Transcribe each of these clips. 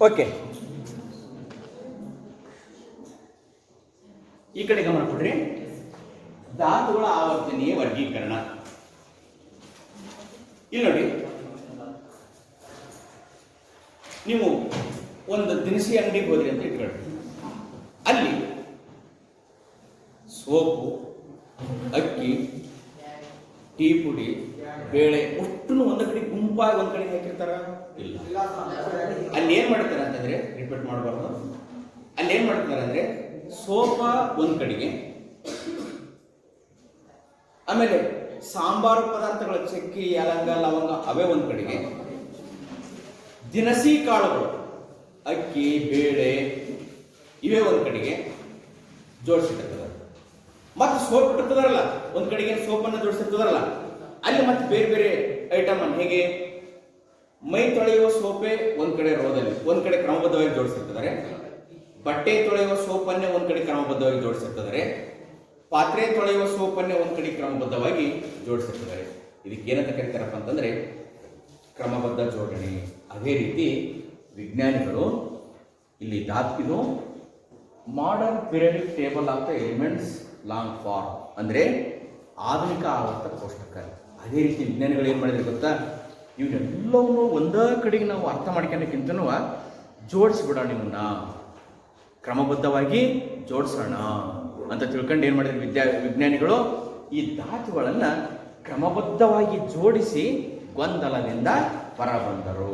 Okay, ಈ ಕಡೆ ಗಮನ ಕೊಡ್ರಿ. ಧಾತುಗಳ ಆವರ್ತನೀಯ ವರ್ಗೀಕರಣ. ಇಲ್ಲಿ ನೋಡಿ, ನೀವು ಒಂದು ದಿನಸಿ ಅಂಗಡಿಗೆ ಹೋದ್ರಿ ಅಂತ ಇಟ್ಕೊಳ್ಳಿ. ಅಲ್ಲಿ ಸೋಪು, ಅಕ್ಕಿ, ಟೀ ಪುಡಿ, ಬೇಳೆ ಒಟ್ಟು ಒಂದು ಕಡೆ ಗುಂಪಾಗಿ ಒಂದು ಕಡೆ ಹಾಕಿರ್ತಾರ? ಇಲ್ಲ. ಅಲ್ಲಿ ಏನ್ ಮಾಡ್ತಾರೆ ಅಂತಂದ್ರೆ, ರಿಪೀಟ್ ಮಾಡಬಾರ್ದು, ಅಲ್ಲಿ ಏನ್ ಮಾಡ್ತಾರೆ ಅಂದ್ರೆ ಸೋಪ ಒಂದ್ ಕಡೆಗೆ, ಆಮೇಲೆ ಸಾಂಬಾರು ಪದಾರ್ಥಗಳ ಚಕ್ಕಿ, ಲವಂಗ, ಲವಂಗ ಅವೇ ಒಂದ್ ಕಡೆಗೆ, ದಿನಸಿ ಕಾಳುಗಳು ಅಕ್ಕಿ, ಬೇಳೆ ಇವೇ ಒಂದ್ ಕಡೆಗೆ ಜೋಡಿಸಿರ್ತದ. ಮತ್ತೆ ಸೋಪ್ ಇರ್ತದಾರಲ್ಲ ಒಂದ್ ಕಡೆಗೆ, ಸೋಪನ್ನು ಜೋಡಿಸಿರ್ತದಾರಲ್ಲ ಅಲ್ಲಿ ಮತ್ತೆ ಬೇರೆ ಬೇರೆ ಐಟಮ್ ಅನ್ನು, ಹೇಗೆ ಮೈ ತೊಳೆಯುವ ಸೋಪೆ ಒಂದ್ ಕಡೆ ರೋದಲ್ಲಿ ಒಂದ್ ಕಡೆ ಕ್ರಮಬದ್ಧವಾಗಿ ಜೋಡಿಸಿರ್ತಾರೆ, ಬಟ್ಟೆ ತೊಳೆಯುವ ಸೋಪನ್ನೇ ಒಂದ್ ಕಡೆ ಕ್ರಮಬದ್ಧವಾಗಿ ಜೋಡಿಸಿರ್ತಾರೆ, ಪಾತ್ರೆ ತೊಳೆಯುವ ಸೋಪನ್ನೇ ಒಂದ್ ಕಡೆ ಕ್ರಮಬದ್ಧವಾಗಿ ಜೋಡಿಸಿರ್ತಾರೆ. ಇದಕ್ಕೆ ಏನಂತ ಕರೀತಾರಪ್ಪ ಅಂತಂದ್ರೆ ಕ್ರಮಬದ್ಧ ಜೋಡಣೆ. ಅದೇ ರೀತಿ ವಿಜ್ಞಾನಿಗಳು ಇಲ್ಲಿ ಧಾತು modern periodic table of the elements long form ಅಂದ್ರೆ ಆಧುನಿಕ ಆವರ್ತ ಕೋಷ್ಟಕ. ಅದೇ ರೀತಿ ವಿಜ್ಞಾನಿಗಳು ಏನ್ ಮಾಡಿದ್ರೆ ಗೊತ್ತಾ, ಇವನ್ನೆಲ್ಲವನ್ನೂ ಒಂದೇ ಕಡೆಗೆ ನಾವು ಅರ್ಥ ಮಾಡ್ಕೊಳ್ಳೋಕ್ಕಿಂತನೂ ಜೋಡಿಸ್ಬಿಡೋಣ, ಇವನ್ನ ಕ್ರಮಬದ್ಧವಾಗಿ ಜೋಡಿಸೋಣ ಅಂತ ತಿಳ್ಕೊಂಡು ಏನ್ ಮಾಡಿದ್ರು ವಿಜ್ಞಾನಿಗಳು ಈ ಧಾತುಗಳನ್ನ ಕ್ರಮಬದ್ಧವಾಗಿ ಜೋಡಿಸಿ ಗೊಂದಲದಿಂದ ಹೊರಬಂದರು.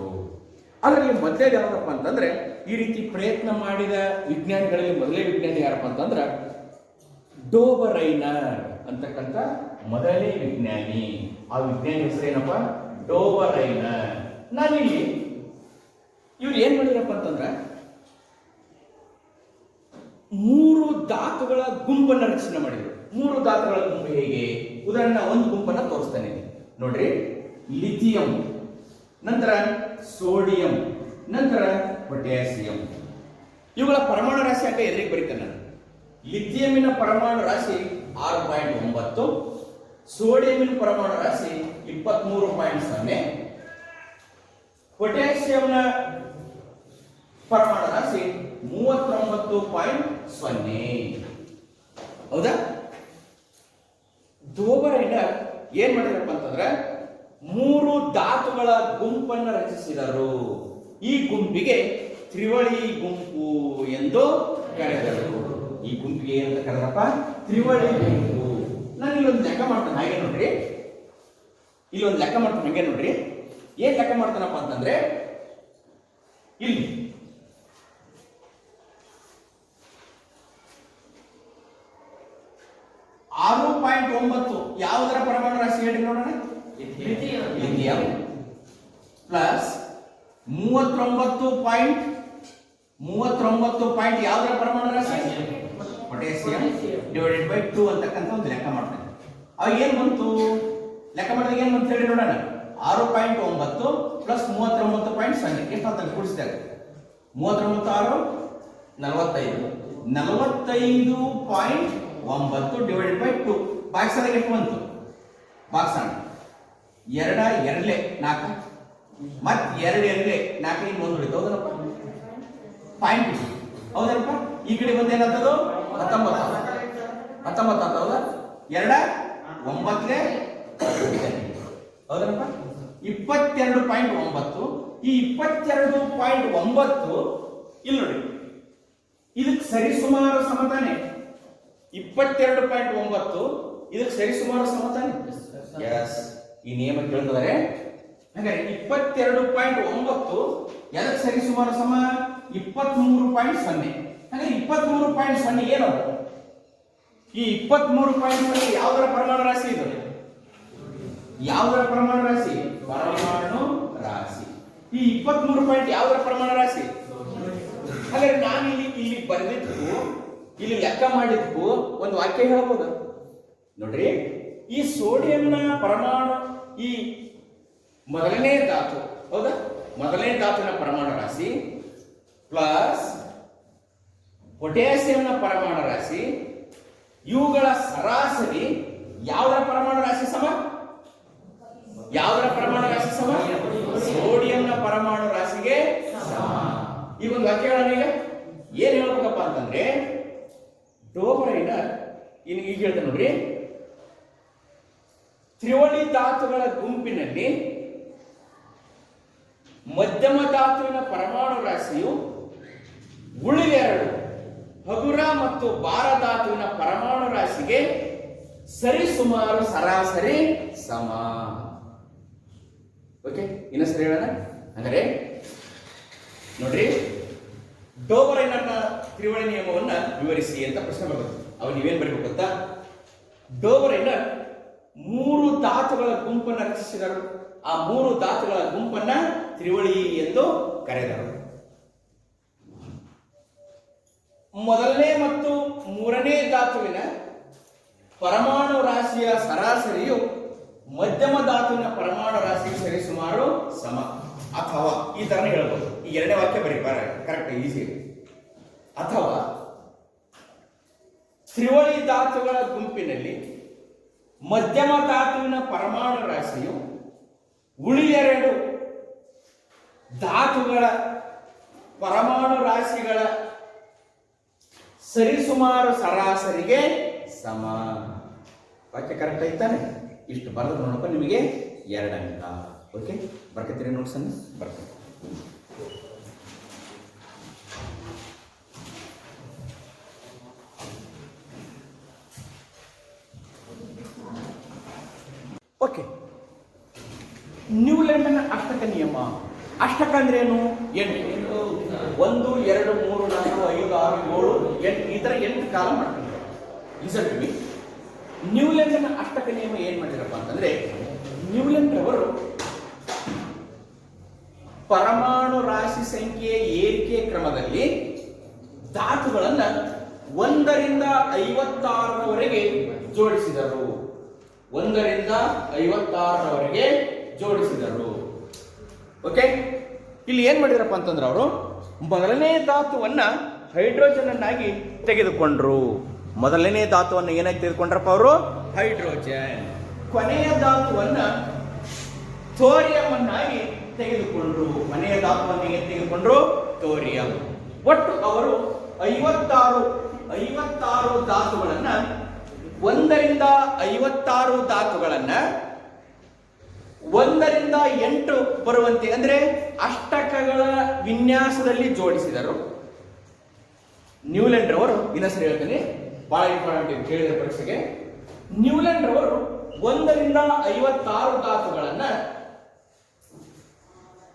ಅದರಲ್ಲಿ ಮೊದಲೇ ಯಾರಪ್ಪ ಅಂತಂದ್ರೆ, ಈ ರೀತಿ ಪ್ರಯತ್ನ ಮಾಡಿದ ವಿಜ್ಞಾನಿಗಳಲ್ಲಿ ಮೊದಲೇ ವಿಜ್ಞಾನಿ ಯಾರಪ್ಪ ಅಂತಂದ್ರೆ ಡೋಬರೈನರ್ ಅಂತಕ್ಕಂಥ ಮೊದಲನೇ ವಿಜ್ಞಾನಿ. ಆ ವಿಜ್ಞಾನಿ ಹೆಸರೇನಪ್ಪ? ಡೋಬರೈನರ್. ನಾನಿಲ್ಲಿ ಇವ್ರು ಏನ್ ಮಾಡಿರಪ್ಪ ಅಂತಂದ್ರೆ 3 ಧಾತುಗಳ ಗುಂಪನ್ನು ರಚನೆ ಮಾಡಿದ್ರು. 3 ಧಾತುಗಳ ಗುಂಪು ಹೇಗೆ? ಉದಾಹರಣೆ ಒಂದು ಗುಂಪನ್ನ ತೋರಿಸ್ತಾನೆ ನೋಡ್ರಿ. ಲಿಥಿಯಂ, ನಂತರ ಸೋಡಿಯಂ, ನಂತರ ಪೊಟ್ಯಾಸಿಯಂ. ಇವುಗಳ ಪರಮಾಣು ರಾಶಿ ಅಂತ ಎದುರಿಗೆ ಬರೀತಾನೆ ನಾನು. ಲಿಥಿಯಮಿನ ಪರಮಾಣು ರಾಶಿ 6.9, ಸೋಡಿಯಂನ ಪರಮಾಣು ರಾಶಿ 23.0, ಪೊಟ್ಯಾಸಿಯಂನ ಪರಮಾಣು ರಾಶಿ 39.0. ಹೌದಾ? ಡೋಬರೈನರ್ ಏನ್ ಮಾಡಿರಪ್ಪ ಅಂತಂದ್ರೆ 3 ಧಾತುಗಳ ಗುಂಪನ್ನು ರಚಿಸಿದರು. ಈ ಗುಂಪಿಗೆ ತ್ರಿವಳಿ ಗುಂಪು ಎಂದು ಕರೆದರು. ಈ ಗುಂಪಿಗೆ ಏನಂತ ಕರೆದಪ್ಪ? ತ್ರಿವಳಿ ಗುಂಪು. ನಾನು ಇಲ್ಲೊಂದು ಲೆಕ್ಕ ಮಾಡ್ತಾನೆ, ಹಾಗೆ ನೋಡ್ರಿ. ಇಲ್ಲೊಂದು ಲೆಕ್ಕ ಮಾಡ್ತಾನೆ, ಹಾಗೆ ನೋಡ್ರಿ. ಏನ್ ಲೆಕ್ಕ ಮಾಡ್ತಾನಪ್ಪ ಅಂತಂದ್ರೆ, ಇಲ್ಲಿ 6.9 ಯಾವುದರ ಪರಮಾಣು ರಾಶಿ ಹೇಳಿ ನೋಡೋಣ? ಲಿಥಿಯಂ ಪ್ಲಸ್ 39 ಯಾವುದರ ಪರಮಾಣು ರಾಶಿ? ಪೊಟ್ಯಾಸಿಯಂ ಡಿವೈಡೆಡ್ ಬೈ 2 ಅಂತಕ್ಕಂಥ ಒಂದು ಲೆಕ್ಕ ಮಾಡ್ತಾನೆ. ಅವಾಗ ಏನ್ ಬಂತು? ಲೆಕ್ಕ ಮಾಡಿದಾಗ ಏನ್ ಬಂತು ಹೇಳಿ ನೋಡೋಣ? 6.9 ಪ್ಲಸ್ 39.0 ಎಷ್ಟು ಅಂತ ಕೂಡಿಸಿದಾಗ 39 6 45.9 ಡಿವೈಡೆಡ್ ಬೈ 2 ಬಾಕ್ಸದಾಗ ಎಷ್ಟು ಬಂತು? ಬಾಕ್ಸ್ ಅಣ್ಣ 2 2 4 ಮತ್ 2 2 4 ಇನ್ನು ಒಂದು ಉಳಿತು. ಹೌದನಪ್ಪ? ಪಾಯಿಂಟ್ ಹೌದನಪ್ಪ? ಈ ಕಡೆ ಬಂದು ಏನಾಗ್ತದೋ 19 ಅಂತ. ಹೌದಾ? 2 9 ಹೌದನಪ್ಪ? 22.9. ಈ 22.9 ಇಲ್ಲಿ ನೋಡಿ, ಇದಕ್ಕೆ ಸರಿಸುಮಾರು ಸಮತಾನೆ. 22.9 ಇದಕ್ಕೆ ಸರಿಸುಮಾರು ಸಮತಾನೆ. ಎಸ್, ಈ ನಿಯಮ ಕೇಳ್ತಿದ್ದಾರೆ. ಹಾಗಾದ್ರೆ 22.9 ಎದಕ್ಕೆ ಸರಿಸುಮಾರು ಸಮ? 23.0. ಹಾಗಾದ್ರೆ 23.0 ಏನು? ಈ 23.0 ಯಾವುದರ ಪರಮಾಣು ರಾಶಿ? ಇದು ಯಾವುದರ ಪರಮಾಣು ರಾಶಿ? ಪರಮಾಣು ರಾಶಿ. ಈ 23 ಯಾವುದರ ಪರಮಾಣು ರಾಶಿ? ಹಾಗಾದ್ರೆ ನಾನು ಇಲ್ಲಿ ಬರೆದಿದ್ದು, ಇಲ್ಲಿ ಲೆಕ್ಕ ಮಾಡಿದ್ದಕ್ಕೂ ಒಂದು ವಾಕ್ಯ ಹೇಳ್ಬೋದು ನೋಡ್ರಿ. ಈ ಸೋಡಿಯಂನ ಪರಮಾಣು, ಈ ಮೊದಲನೇ ಧಾತು, ಹೌದಾ? ಮೊದಲನೇ ಧಾತುವಿನ ಪರಮಾಣು ರಾಶಿ ಪ್ಲಸ್ ಪೊಟ್ಯಾಸಿಯಂನ ಪರಮಾಣು ರಾಶಿ, ಇವುಗಳ ಸರಾಸರಿ ಯಾವುದರ ಪರಮಾಣು ರಾಶಿ ಸಮ? ಯಾವುದರ ಪರಮಾಣು ರಾಶಿ ಸಮ? ಸೋಡಿಯಂನ ಪರಮಾಣು ರಾಶಿಗೆ ಸಮ. ಈಗ ಒಂದು ವಾಕ್ಯ ಹೇಳೋಣ. ಈಗ ಏನ್ ಹೇಳ್ಬೇಕಪ್ಪ ಅಂತಂದ್ರೆ ಡೋಬರೈನರ್ ಈಗ ಹೇಳ್ತಾನೆ ನೋಡ್ರಿ, ತ್ರಿವಳಿ ಧಾತುಗಳ ಗುಂಪಿನಲ್ಲಿ ಮಧ್ಯಮ ಧಾತುವಿನ ಪರಮಾಣು ರಾಶಿಯು ಉಳಿದೆರಡು ಹಗುರ ಮತ್ತು ಭಾರ ಧಾತುವಿನ ಪರಮಾಣು ರಾಶಿಗೆ ಸರಿಸುಮಾರು ಸರಾಸರಿ ಸಮ. ಓಕೆ, ಇನ್ನೊಂದ್ಸರಿ ಹೇಳೋಣ. ಅಂದರೆ ನೋಡ್ರಿ, ಡೋಬರೈನರ್ನ ತ್ರಿವಳಿ ನಿಯಮವನ್ನ ವಿವರಿಸಿ ಅಂತ ಪ್ರಶ್ನೆ ಬರುತ್ತೆ. ಅವ ನೀವೇನ್ ಬರಬೇಕು ಗೊತ್ತಾ? ಡೋಬರೈನರ್ 3 ಧಾತುಗಳ ಗುಂಪನ್ನು ರಚಿಸಿದರು. ಆ 3 ಧಾತುಗಳ ಗುಂಪನ್ನ ತ್ರಿವಳಿ ಎಂದು ಕರೆದರು. ಮೊದಲನೇ ಮತ್ತು ಮೂರನೇ ಧಾತುವಿನ ಪರಮಾಣು ರಾಶಿಯ ಸರಾಸರಿಯು ಮಧ್ಯಮ ಧಾತುವಿನ ಪರಮಾಣು ರಾಶಿಗೆ ಸರಿಸುಮಾರು ಸಮ. ಅಥವಾ ಈ ತರನೇ ಹೇಳ್ಬೋದು. ಈ ಎರಡನೇ ವಾಕ್ಯ ಬರೀ ಕರೆಕ್ಟ್, ಈಸಿ. ಅಥವಾ ತ್ರಿವಳಿ ಧಾತುಗಳ ಗುಂಪಿನಲ್ಲಿ ಮಧ್ಯಮ ಧಾತುವಿನ ಪರಮಾಣು ರಾಶಿಯು ಉಳಿದೆರಡು ಧಾತುಗಳ ಪರಮಾಣು ರಾಶಿಗಳ ಸರಿಸುಮಾರು ಸರಾಸರಿಗೆ ಸಮ. ವಾಕ್ಯ ಕರೆಕ್ಟ್ ಐತಾನೆ? ಇಷ್ಟು ಬರೆದು ನೋಡಪ್ಪ, ನಿಮಗೆ 2 ಅಂಕ. ಓಕೆ, ಬರ್ಕತ್ತೀರಿ ನೋಟ್ಸ್ ಅನ್ನು ಬರ್ತೀನಿ. ಓಕೆ, ನ್ಯೂಲ್ಯಾಂಡ್ನ ಅಷ್ಟಕ ನಿಯಮ. ಅಷ್ಟಕ ಅಂದ್ರೆ ಏನು? 8. 1 2 3 4 5 6 7 8 ಈ ತರ 8 ಕಾಲ ಮಾಡ್ತಾರೆ. Listen to me. ನ್ಯೂಲ್ಯಾಂಡ್ನ ಅಷ್ಟಕ ನಿಯಮ ಏನ್ ಮಾಡಿರಪ್ಪ ಅಂತಂದ್ರೆ, ನ್ಯೂಲ್ಯಾಂಡ್ ಅವರು ಪರಮಾಣು ರಾಶಿ ಸಂಖ್ಯೆ ಏರಿಕೆ ಕ್ರಮದಲ್ಲಿ ಧಾತುಗಳನ್ನ 1 ರಿಂದ 56ರವರೆಗೆ ಜೋಡಿಸಿದರು. 1 ರಿಂದ 56ರವರೆಗೆ ಜೋಡಿಸಿದರು. ಓಕೆ, ಇಲ್ಲಿ ಏನ್ ಮಾಡಿದ್ರಪ್ಪ ಅಂತಂದ್ರೆ ಅವರು ಮೊದಲನೇ ಧಾತುವನ್ನ ಹೈಡ್ರೋಜನ್ ಅನ್ನಾಗಿ ತೆಗೆದುಕೊಂಡ್ರು. ಮೊದಲನೇ ಧಾತುವನ್ನು ಏನಾಗಿ ತೆಗೆದುಕೊಂಡ್ರಪ್ಪ ಅವರು? ಹೈಡ್ರೋಜನ್. ಕೊನೆಯ ಧಾತುವನ್ನ ಥೋರಿಯಂ ಅನ್ನಾಗಿ ತೆಗೆದುಕೊಂಡ್ರು. ಕೊನೆಯ ಧಾತುವನ್ನು ಏನ್ ತೆಗೆದುಕೊಂಡ್ರು? ಥೋರಿಯಂ. ಒಟ್ಟು ಅವರು 56 ಧಾತುಗಳನ್ನ 1 ರಿಂದ 56 ಧಾತುಗಳನ್ನ 1 ರಿಂದ 8 ಬರುವಂತೆ ಅಂದ್ರೆ ಅಷ್ಟಕಗಳ ವಿನ್ಯಾಸದಲ್ಲಿ ಜೋಡಿಸಿದರು. ನ್ಯೂಲ್ಯಾಂಡ್ ರವರು, ಇನ್ನೊಂದ್ಸರಿ ಹೇಳ್ತೀನಿ, ಬಹಳ ಇಂಪಾರ್ಟೆಂಟ್ ಕೇಳಿದ ಪರೀಕ್ಷೆಗೆ. ನ್ಯೂಲ್ಯಾಂಡ್ ರವರು 1 ರಿಂದ 56 ಧಾತುಗಳನ್ನ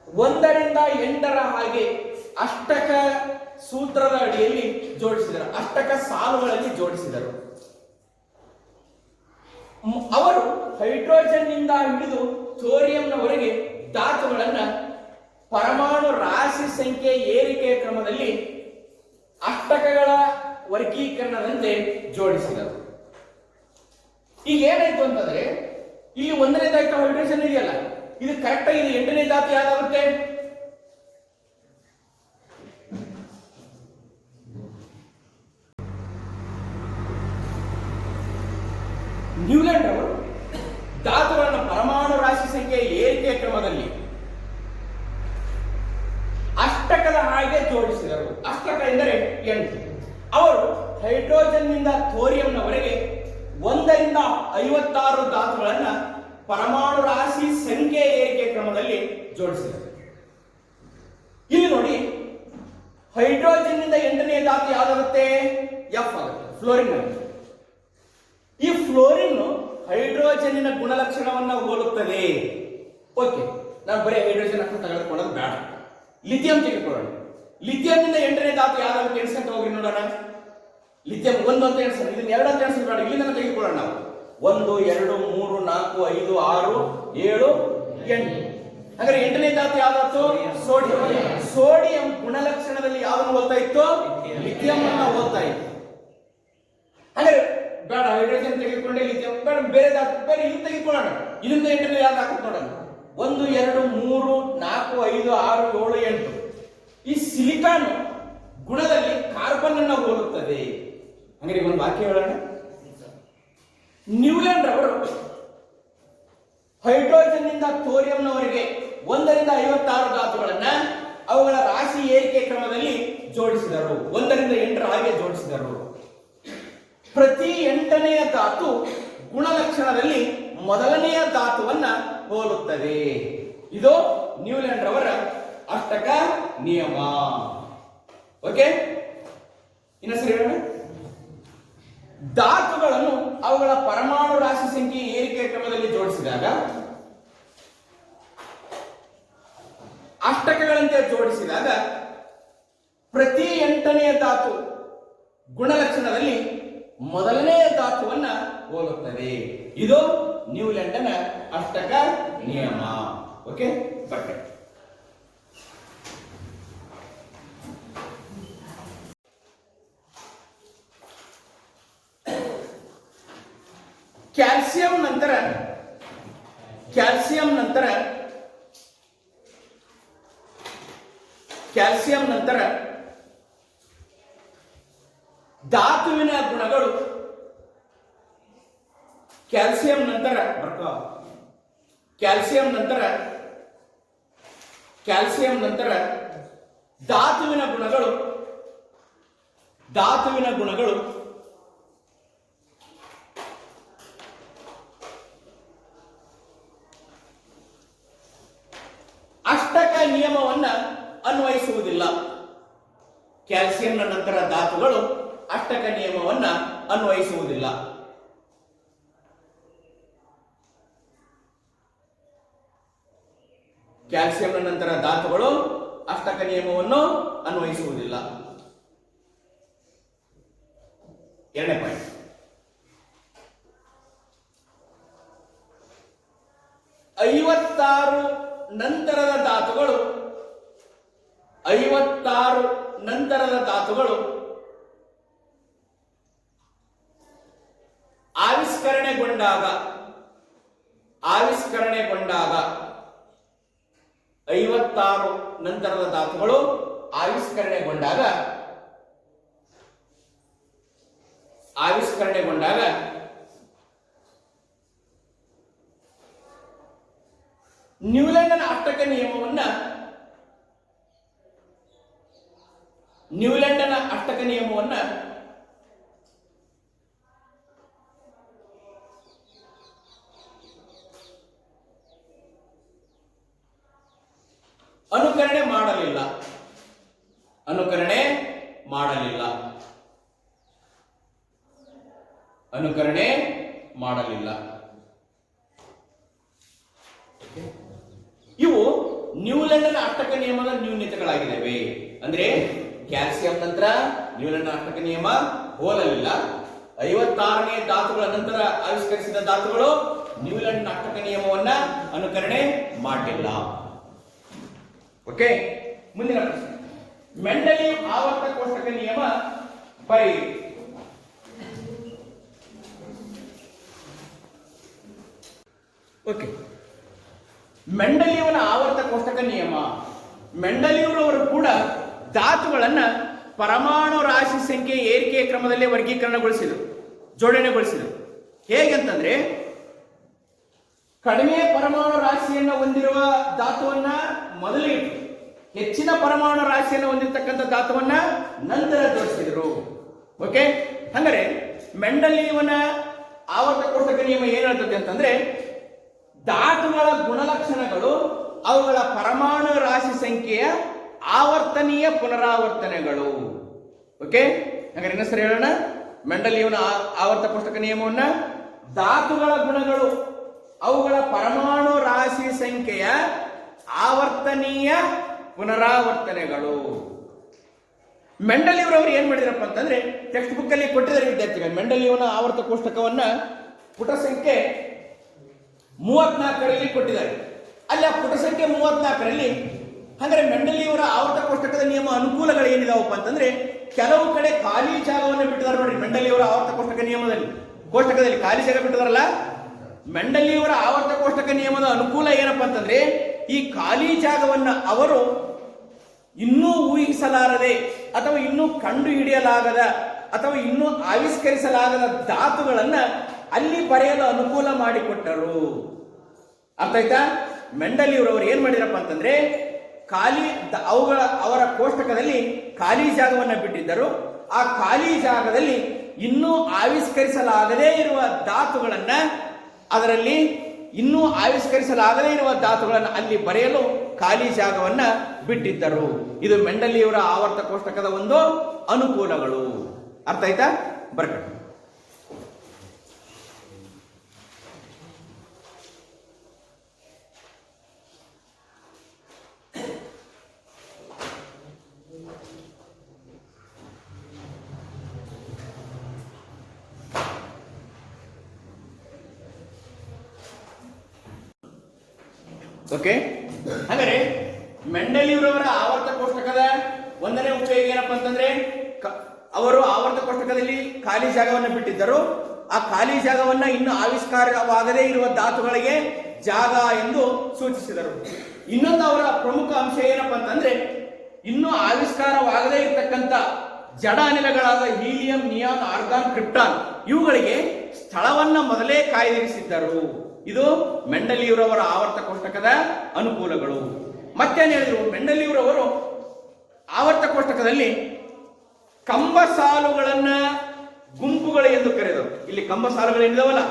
1 ರಿಂದ 8ರ ಹಾಗೆ ಅಷ್ಟಕ ಸೂತ್ರದ ಅಡಿಯಲ್ಲಿ ಜೋಡಿಸಿದರು. ಅಷ್ಟಕ ಸಾಲುಗಳಲ್ಲಿ ಜೋಡಿಸಿದರು. ಅವರು ಹೈಡ್ರೋಜನ್ ನಿಂದ ಹಿಡಿದು ಥೋರಿಯಂನವರೆಗೆ ಧಾತುಗಳನ್ನ ಪರಮಾಣು ರಾಶಿ ಸಂಖ್ಯೆ ಏರಿಕೆ ಕ್ರಮದಲ್ಲಿ ಅಷ್ಟಕಗಳ ವರ್ಗೀಕರಣದಂತೆ ಜೋಡಿಸಿದರು. ಈಗ ಏನಾಯ್ತು ಅಂತಂದ್ರೆ, ಇಲ್ಲಿ 1ನೇ ಧಾತು ಹೈಡ್ರೋಜನ್ ಇದೆಯಲ್ಲ, ಇದು ಕರೆಕ್ಟ್ ಆಗಿ 8ನೇ ಧಾತು ಯಾವ್ದಾಗುತ್ತೆ? ನ್ಯೂಲ್ಯಾಂಡ್ ಅವರು ಧಾತುಗಳನ್ನು ಪರಮಾಣು ರಾಶಿ ಸಂಖ್ಯೆ ಏರಿಕೆ ಕ್ರಮದಲ್ಲಿ ಅಷ್ಟಕದ ಹಾಗೆ ಜೋಡಿಸಿದರು. ಅಷ್ಟಕ ಎಂದರೆ 8. ಅವರು ಹೈಡ್ರೋಜನ್ ನಿಂದ ಥೋರಿಯಂನವರೆಗೆ 1 ರಿಂದ 56 ಧಾತುಗಳನ್ನ ಪರಮಾಣು ರಾಶಿ ಸಂಖ್ಯೆ ಏರಿಕೆ ಕ್ರಮದಲ್ಲಿ ಜೋಡಿಸಿದರು. ಇಲ್ಲಿ ನೋಡಿ, ಹೈಡ್ರೋಜನ್ ನಿಂದ 8ನೇ ಧಾತು ಯಾವ್ದಾಗುತ್ತೆ? ಎಫ್ ಆಗುತ್ತೆ, ಫ್ಲೋರಿನ್ ಆಗುತ್ತೆ. ಈ ಫ್ಲೋರಿನ್ ಹೈಡ್ರೋಜನ್ನಿನ ಗುಣಲಕ್ಷಣವನ್ನ ಹೋಲುತ್ತದೆ. ಓಕೆ, ನಾವು ಬರೀ ಹೈಡ್ರೋಜನ್ ಅಂತ ತೆಗೆದುಕೊಳ್ಳೋದು ಬೇಡ. ಲಿಥಿಯಂ ತೆಗೆದುಕೊಳ್ಳೋಣ. ಲಿಥಿಯಂನಿಂದ 8ನೇ ಧಾತು ಯಾವ್ದಾಗುತ್ತೆ? ಎಣಿಸ್ಕೊಂತ ಹೋಗಿ ನೋಡೋಣ. ಲಿಥಿಯಂ 1 ಅಂತ ಎಣಿಸೋಣ, ಇದನ್ನ 2 ಅಂತ ಎಣಿಸೋದು ಬೇಡ, ಇಲ್ಲಿಂದ ತೆಗೆದುಕೊಳ್ಳೋಣ ನಾವು. 1 2 3 4 5 6 7 8. ಹಾಗಾದ್ರೆ 8ನೇ ಧಾತು ಯಾವ್ದಾಯ್ತು? ಸೋಡಿಯಂ. ಸೋಡಿಯಂ ಗುಣಲಕ್ಷಣದಲ್ಲಿ ಯಾವ್ದನ್ನು ಹೋಲ್ತಾ ಇತ್ತು? ಲಿಥಿಯಂ ಅನ್ನ ಹೋಲ್ತಾ ಇತ್ತು. ಹಾಗಾದ್ರೆ ಬೇಡ, ಹೈಡ್ರೋಜನ್ ತೆಗೆದುಕೊಂಡೆ, ಲಿಥಿಯಂ ಬೇಡ, ಬೇರೆ ಧಾತು ಬೇರೆ ಇದು ತೆಗೆದುಕೊಳ್ಳೋಣ. ಇದರಿಂದ 8ನೇ ಯಾವ್ದು ಹಾಕುತ್ತೆ ನೋಡೋಣ. 1 2 3 4 5 6 7 8. ಈ ಸಿಲಿಕಾನ್ ಗುಣದಲ್ಲಿ ಕಾರ್ಬನ್ ಅನ್ನು ಹೋಲುತ್ತದೆ. ಹಾಗೆ ಒಂದು ವಾಕ್ಯ ಹೇಳೋಣ. ನ್ಯೂಲ್ಯಾಂಡ್ ಅವರು ಹೈಡ್ರೋಜನ್ ನಿಂದ ಥೋರಿಯಂನವರೆಗೆ 1 ರಿಂದ 56 ಧಾತುಗಳನ್ನ ಅವುಗಳ ರಾಶಿ ಏರಿಕೆ ಕ್ರಮದಲ್ಲಿ ಜೋಡಿಸಿದರು. 1ರಿಂದ 8ರ ಹಾಗೆ ಜೋಡಿಸಿದರು. ಪ್ರತಿ 8ನೆಯ ಧಾತು ಗುಣಲಕ್ಷಣದಲ್ಲಿ ಮೊದಲನೆಯ ಧಾತುವನ್ನ ಹೋಲುತ್ತದೆ. ಇದು ನ್ಯೂಲ್ಯಾಂಡ್ ರವರ ಅಷ್ಟಕ ನಿಯಮ. ಓಕೆ, ಇನ್ನೊಂದ್ಸರಿ ಹೇಳೋಣ. ಧಾತುಗಳನ್ನು ಅವುಗಳ ಪರಮಾಣು ರಾಶಿ ಸಂಖ್ಯೆ ಏರಿಕೆ ಕ್ರಮದಲ್ಲಿ ಜೋಡಿಸಿದಾಗ ಅಷ್ಟಕಗಳಂತೆ ಜೋಡಿಸಿದಾಗ ಪ್ರತಿ 8ನೆಯ ಧಾತು ಗುಣಲಕ್ಷಣದಲ್ಲಿ ಮೊದಲನೆಯ ಧಾತುವನ್ನ ಹೋಲುತ್ತದೆ. ಇದು ನ್ಯೂಲ್ಯಾಂಡನ ಅಷ್ಟಕ ನಿಯಮ. ಓಕೆ, ಬಟ್ಟೆ ಕ್ಯಾಲ್ಸಿಯಂ ನಂತರ ಧಾತುವಿನ ಗುಣಗಳು ಕ್ಯಾಲ್ಸಿಯಂ ನಂತರ ಧಾತುವಿನ ಗುಣಗಳು ಅಷ್ಟಕ ನಿಯಮವನ್ನ ಅನ್ವಯಿಸುವುದಿಲ್ಲ. ಕ್ಯಾಲ್ಸಿಯಂನ ನಂತರ ಧಾತುಗಳು ಅಷ್ಟಕ ನಿಯಮವನ್ನ ಅನ್ವಯಿಸುವುದಿಲ್ಲ. ಕ್ಯಾಲ್ಸಿಯಂನ ನಂತರ ಧಾತುಗಳು ಅಷ್ಟಕ ನಿಯಮವನ್ನು ಅನ್ವಯಿಸುವುದಿಲ್ಲ. 2ನೇ ಪಾಯಿಂಟ್, 56 ನಂತರದ ಧಾತುಗಳು ಆವಿಷ್ಕರಣೆಗೊಂಡಾಗ 56 ನಂತರದ ಧಾತುಗಳು ಆವಿಷ್ಕರಣೆಗೊಂಡಾಗ ನ್ಯೂಲ್ಯಾಂಡನ ಅಷ್ಟಕ ನಿಯಮವನ್ನ ಅನುಕರಣೆ ಮಾಡಲಿಲ್ಲ. ಇವು ನ್ಯೂಲ್ಯಾಂಡನ ಅಷ್ಟಕ ನಿಯಮದ ನ್ಯೂನತೆಗಳಾಗಿದ್ದಾವೆ. ಅಂದ್ರೆ ಕ್ಯಾಲ್ಸಿಯಂ ನಂತರ ನ್ಯೂಲ್ಯಾಂಡನ ಅಷ್ಟಕ ನಿಯಮ ಹೋಲಲಿಲ್ಲ. 56ನೇ ಧಾತುಗಳ ನಂತರ ಆವಿಷ್ಕರಿಸಿದ ಧಾತುಗಳು ನ್ಯೂಲ್ಯಾಂಡನ ಅಷ್ಟಕ ನಿಯಮವನ್ನ ಅನುಕರಣೆ ಮಾಡಲಿಲ್ಲ. ಓಕೆ, ಮುಂದಿನ ಪ್ರಶ್ನೆ. ಮೆಂಡೆಲಿಯವ್ ಆವರ್ತ ಕೋಷ್ಟಕ ನಿಯಮ ಬರೆಯಿರಿ. ಓಕೆ, ಮೆಂಡೆಲಿಯವನ ಆವರ್ತ ಕೋಷ್ಟಕ ನಿಯಮ. ಮೆಂಡೆಲಿಯವರು ಕೂಡ ಧಾತುಗಳನ್ನ ಪರಮಾಣು ರಾಶಿ ಸಂಖ್ಯೆ ಏರಿಕೆ ಕ್ರಮದಲ್ಲಿ ಜೋಡಣೆಗೊಳಿಸಿದರು. ಹೇಗೆಂತಂದ್ರೆ, ಕಡಿಮೆ ಪರಮಾಣು ರಾಶಿಯನ್ನು ಹೊಂದಿರುವ ಧಾತುವನ್ನ ಮೊದಲಿಗೆ, ಹೆಚ್ಚಿನ ಪರಮಾಣು ರಾಶಿಯನ್ನು ಹೊಂದಿರತಕ್ಕಂಥ ಧಾತುವನ್ನ ನಂತರ ಜೋಡಿಸಿದರು. ಓಕೆ, ಹಂಗಾರೆ ಮೆಂಡೆಲಿಯವನ ಆವರ್ತ ಕೋಷ್ಟಕ ನಿಯಮ ಏನ್ ಹೇಳ್ತದೆ ಅಂತಂದ್ರೆ, ಧಾತುಗಳ ಗುಣಲಕ್ಷಣಗಳು ಅವುಗಳ ಪರಮಾಣು ರಾಶಿ ಸಂಖ್ಯೆಯ ಆವರ್ತನೀಯ ಪುನರಾವರ್ತನೆಗಳು. ಓಕೆ, ಹಾಗಾದ್ರೆ ಇನ್ನೊಂದ್ಸರಿ ಹೇಳೋಣ. ಮೆಂಡೆಲಿಯವನ ಆವರ್ತ ಕೋಷ್ಟಕ ನಿಯಮವನ್ನ ಧಾತುಗಳ ಗುಣಗಳು ಅವುಗಳ ಪರಮಾಣು ರಾಶಿ ಸಂಖ್ಯೆಯ ಆವರ್ತನೀಯ ಪುನರಾವರ್ತನೆಗಳು. ಮೆಂಡೆಲಿಯವರು ಏನ್ ಮಾಡಿದ್ರಪ್ಪ ಅಂತಂದ್ರೆ, ಟೆಕ್ಸ್ಟ್ ಬುಕ್ ಅಲ್ಲಿ ಕೊಟ್ಟಿದ್ದಾರೆ ವಿದ್ಯಾರ್ಥಿಗಳು. ಮೆಂಡೆಲಿಯವನ ಆವರ್ತ ಕೋಷ್ಟಕವನ್ನ ಪುಟ ಸಂಖ್ಯೆ 34ರಲ್ಲಿ ಕೊಟ್ಟಿದ್ದಾರೆ. ಅಲ್ಲಿ ಆ ಪುಟ ಸಂಖ್ಯೆ 34ರಲ್ಲಿ ಹಾಗಾದ್ರೆ ಮೆಂಡೆಲಿಯವರ ಆವರ್ತ ಕೋಷ್ಟಕದ ನಿಯಮ ಅನುಕೂಲಗಳು ಏನಿದಾವಪ್ಪ ಅಂತಂದ್ರೆ, ಕೆಲವು ಕಡೆ ಖಾಲಿ ಜಾಗವನ್ನು ಬಿಟ್ಟಿದ್ದಾರೆ ನೋಡಿ. ಮೆಂಡೆಲಿಯವರ ಆವರ್ತ ಕೋಷ್ಟಕ ಕೋಷ್ಟಕದಲ್ಲಿ ಖಾಲಿ ಜಾಗ ಬಿಟ್ಟಿದಾರಲ್ಲ, ಮೆಂಡೆಲಿಯವರ ಆವರ್ತ ಕೋಷ್ಟಕ ನಿಯಮದ ಅನುಕೂಲ ಏನಪ್ಪಾ ಅಂತಂದ್ರೆ, ಈ ಖಾಲಿ ಜಾಗವನ್ನ ಅವರು ಇನ್ನೂ ಊಹಿಸಲಾರದೆ ಅಥವಾ ಇನ್ನೂ ಕಂಡು ಹಿಡಿಯಲಾಗದ ಅಥವಾ ಇನ್ನೂ ಆವಿಷ್ಕರಿಸಲಾಗದ ಧಾತುಗಳನ್ನ ಅಲ್ಲಿ ಬರೆಯಲು ಅನುಕೂಲ ಮಾಡಿಕೊಟ್ಟರು. ಅರ್ಥ ಆಯ್ತಾ? ಮೆಂಡೆಲಿಯವರವರು ಏನ್ ಮಾಡಿರಪ್ಪ ಅಂತಂದ್ರೆ, ಅವರ ಕೋಷ್ಟಕದಲ್ಲಿ ಖಾಲಿ ಜಾಗವನ್ನು ಬಿಟ್ಟಿದ್ದರು. ಆ ಖಾಲಿ ಜಾಗದಲ್ಲಿ ಇನ್ನೂ ಆವಿಷ್ಕರಿಸಲಾಗದೇ ಇರುವ ಧಾತುಗಳನ್ನ ಅಲ್ಲಿ ಬರೆಯಲು ಖಾಲಿ ಜಾಗವನ್ನ ಬಿಟ್ಟಿದ್ದರು. ಇದು ಮೆಂಡಲಿಯವರ ಆವರ್ತ ಕೋಷ್ಟಕದ ಒಂದು ಅನುಕೂಲಗಳು. ಅರ್ಥ ಆಯ್ತಾ? ಬರ್ಕಟ್ಟು. ಓಕೆ, ಹಾಗಾದ್ರೆ ಮೆಂಡಲಿಯವರವರ ಆವರ್ತ ಕೋಷ್ಟಕದ ಒಂದನೇ ಉಪಯೋಗ ಏನಪ್ಪಾ ಅಂತಂದ್ರೆ, ಅವರು ಆವರ್ತ ಕೋಷ್ಟಕದಲ್ಲಿ ಖಾಲಿ ಜಾಗವನ್ನು ಬಿಟ್ಟಿದ್ದರು. ಆ ಖಾಲಿ ಜಾಗವನ್ನ ಇನ್ನು ಆವಿಷ್ಕಾರವಾಗದೇ ಇರುವ ಧಾತುಗಳಿಗೆ ಜಾಗ ಎಂದು ಸೂಚಿಸಿದರು. ಇನ್ನೊಂದು ಅವರ ಪ್ರಮುಖ ಅಂಶ ಏನಪ್ಪಾ ಅಂತಂದ್ರೆ, ಇನ್ನು ಆವಿಷ್ಕಾರವಾಗದೇ ಇರತಕ್ಕಂತ ಜಡ ಅನಿಲಗಳಾದ ಹೀಲಿಯಂ, ನಿಯಾನ್, ಆರ್ಗಾನ್, ಕ್ರಿಪ್ಟಾನ್ ಇವುಗಳಿಗೆ ಸ್ಥಳವನ್ನ ಮೊದಲೇ ಕಾಯ್ದಿರಿಸಿದ್ದರು. ಇದು ಮೆಂಡಲಿಯವರವರ ಆವರ್ತ ಕೋಷ್ಟಕದ ಅನುಕೂಲಗಳು. ಮತ್ತೇನು ಹೇಳಿದ್ರು, ಮೆಂಡಲಿಯವರವರು ಆವರ್ತ ಕೋಷ್ಟಕದಲ್ಲಿ ಕಂಬ ಸಾಲುಗಳನ್ನ ಗುಂಪುಗಳು ಎಂದು ಕರೆದರು. ಇಲ್ಲಿ ಕಂಬ ಸಾಲುಗಳು ಏನಿದಾವಲ್ಲ,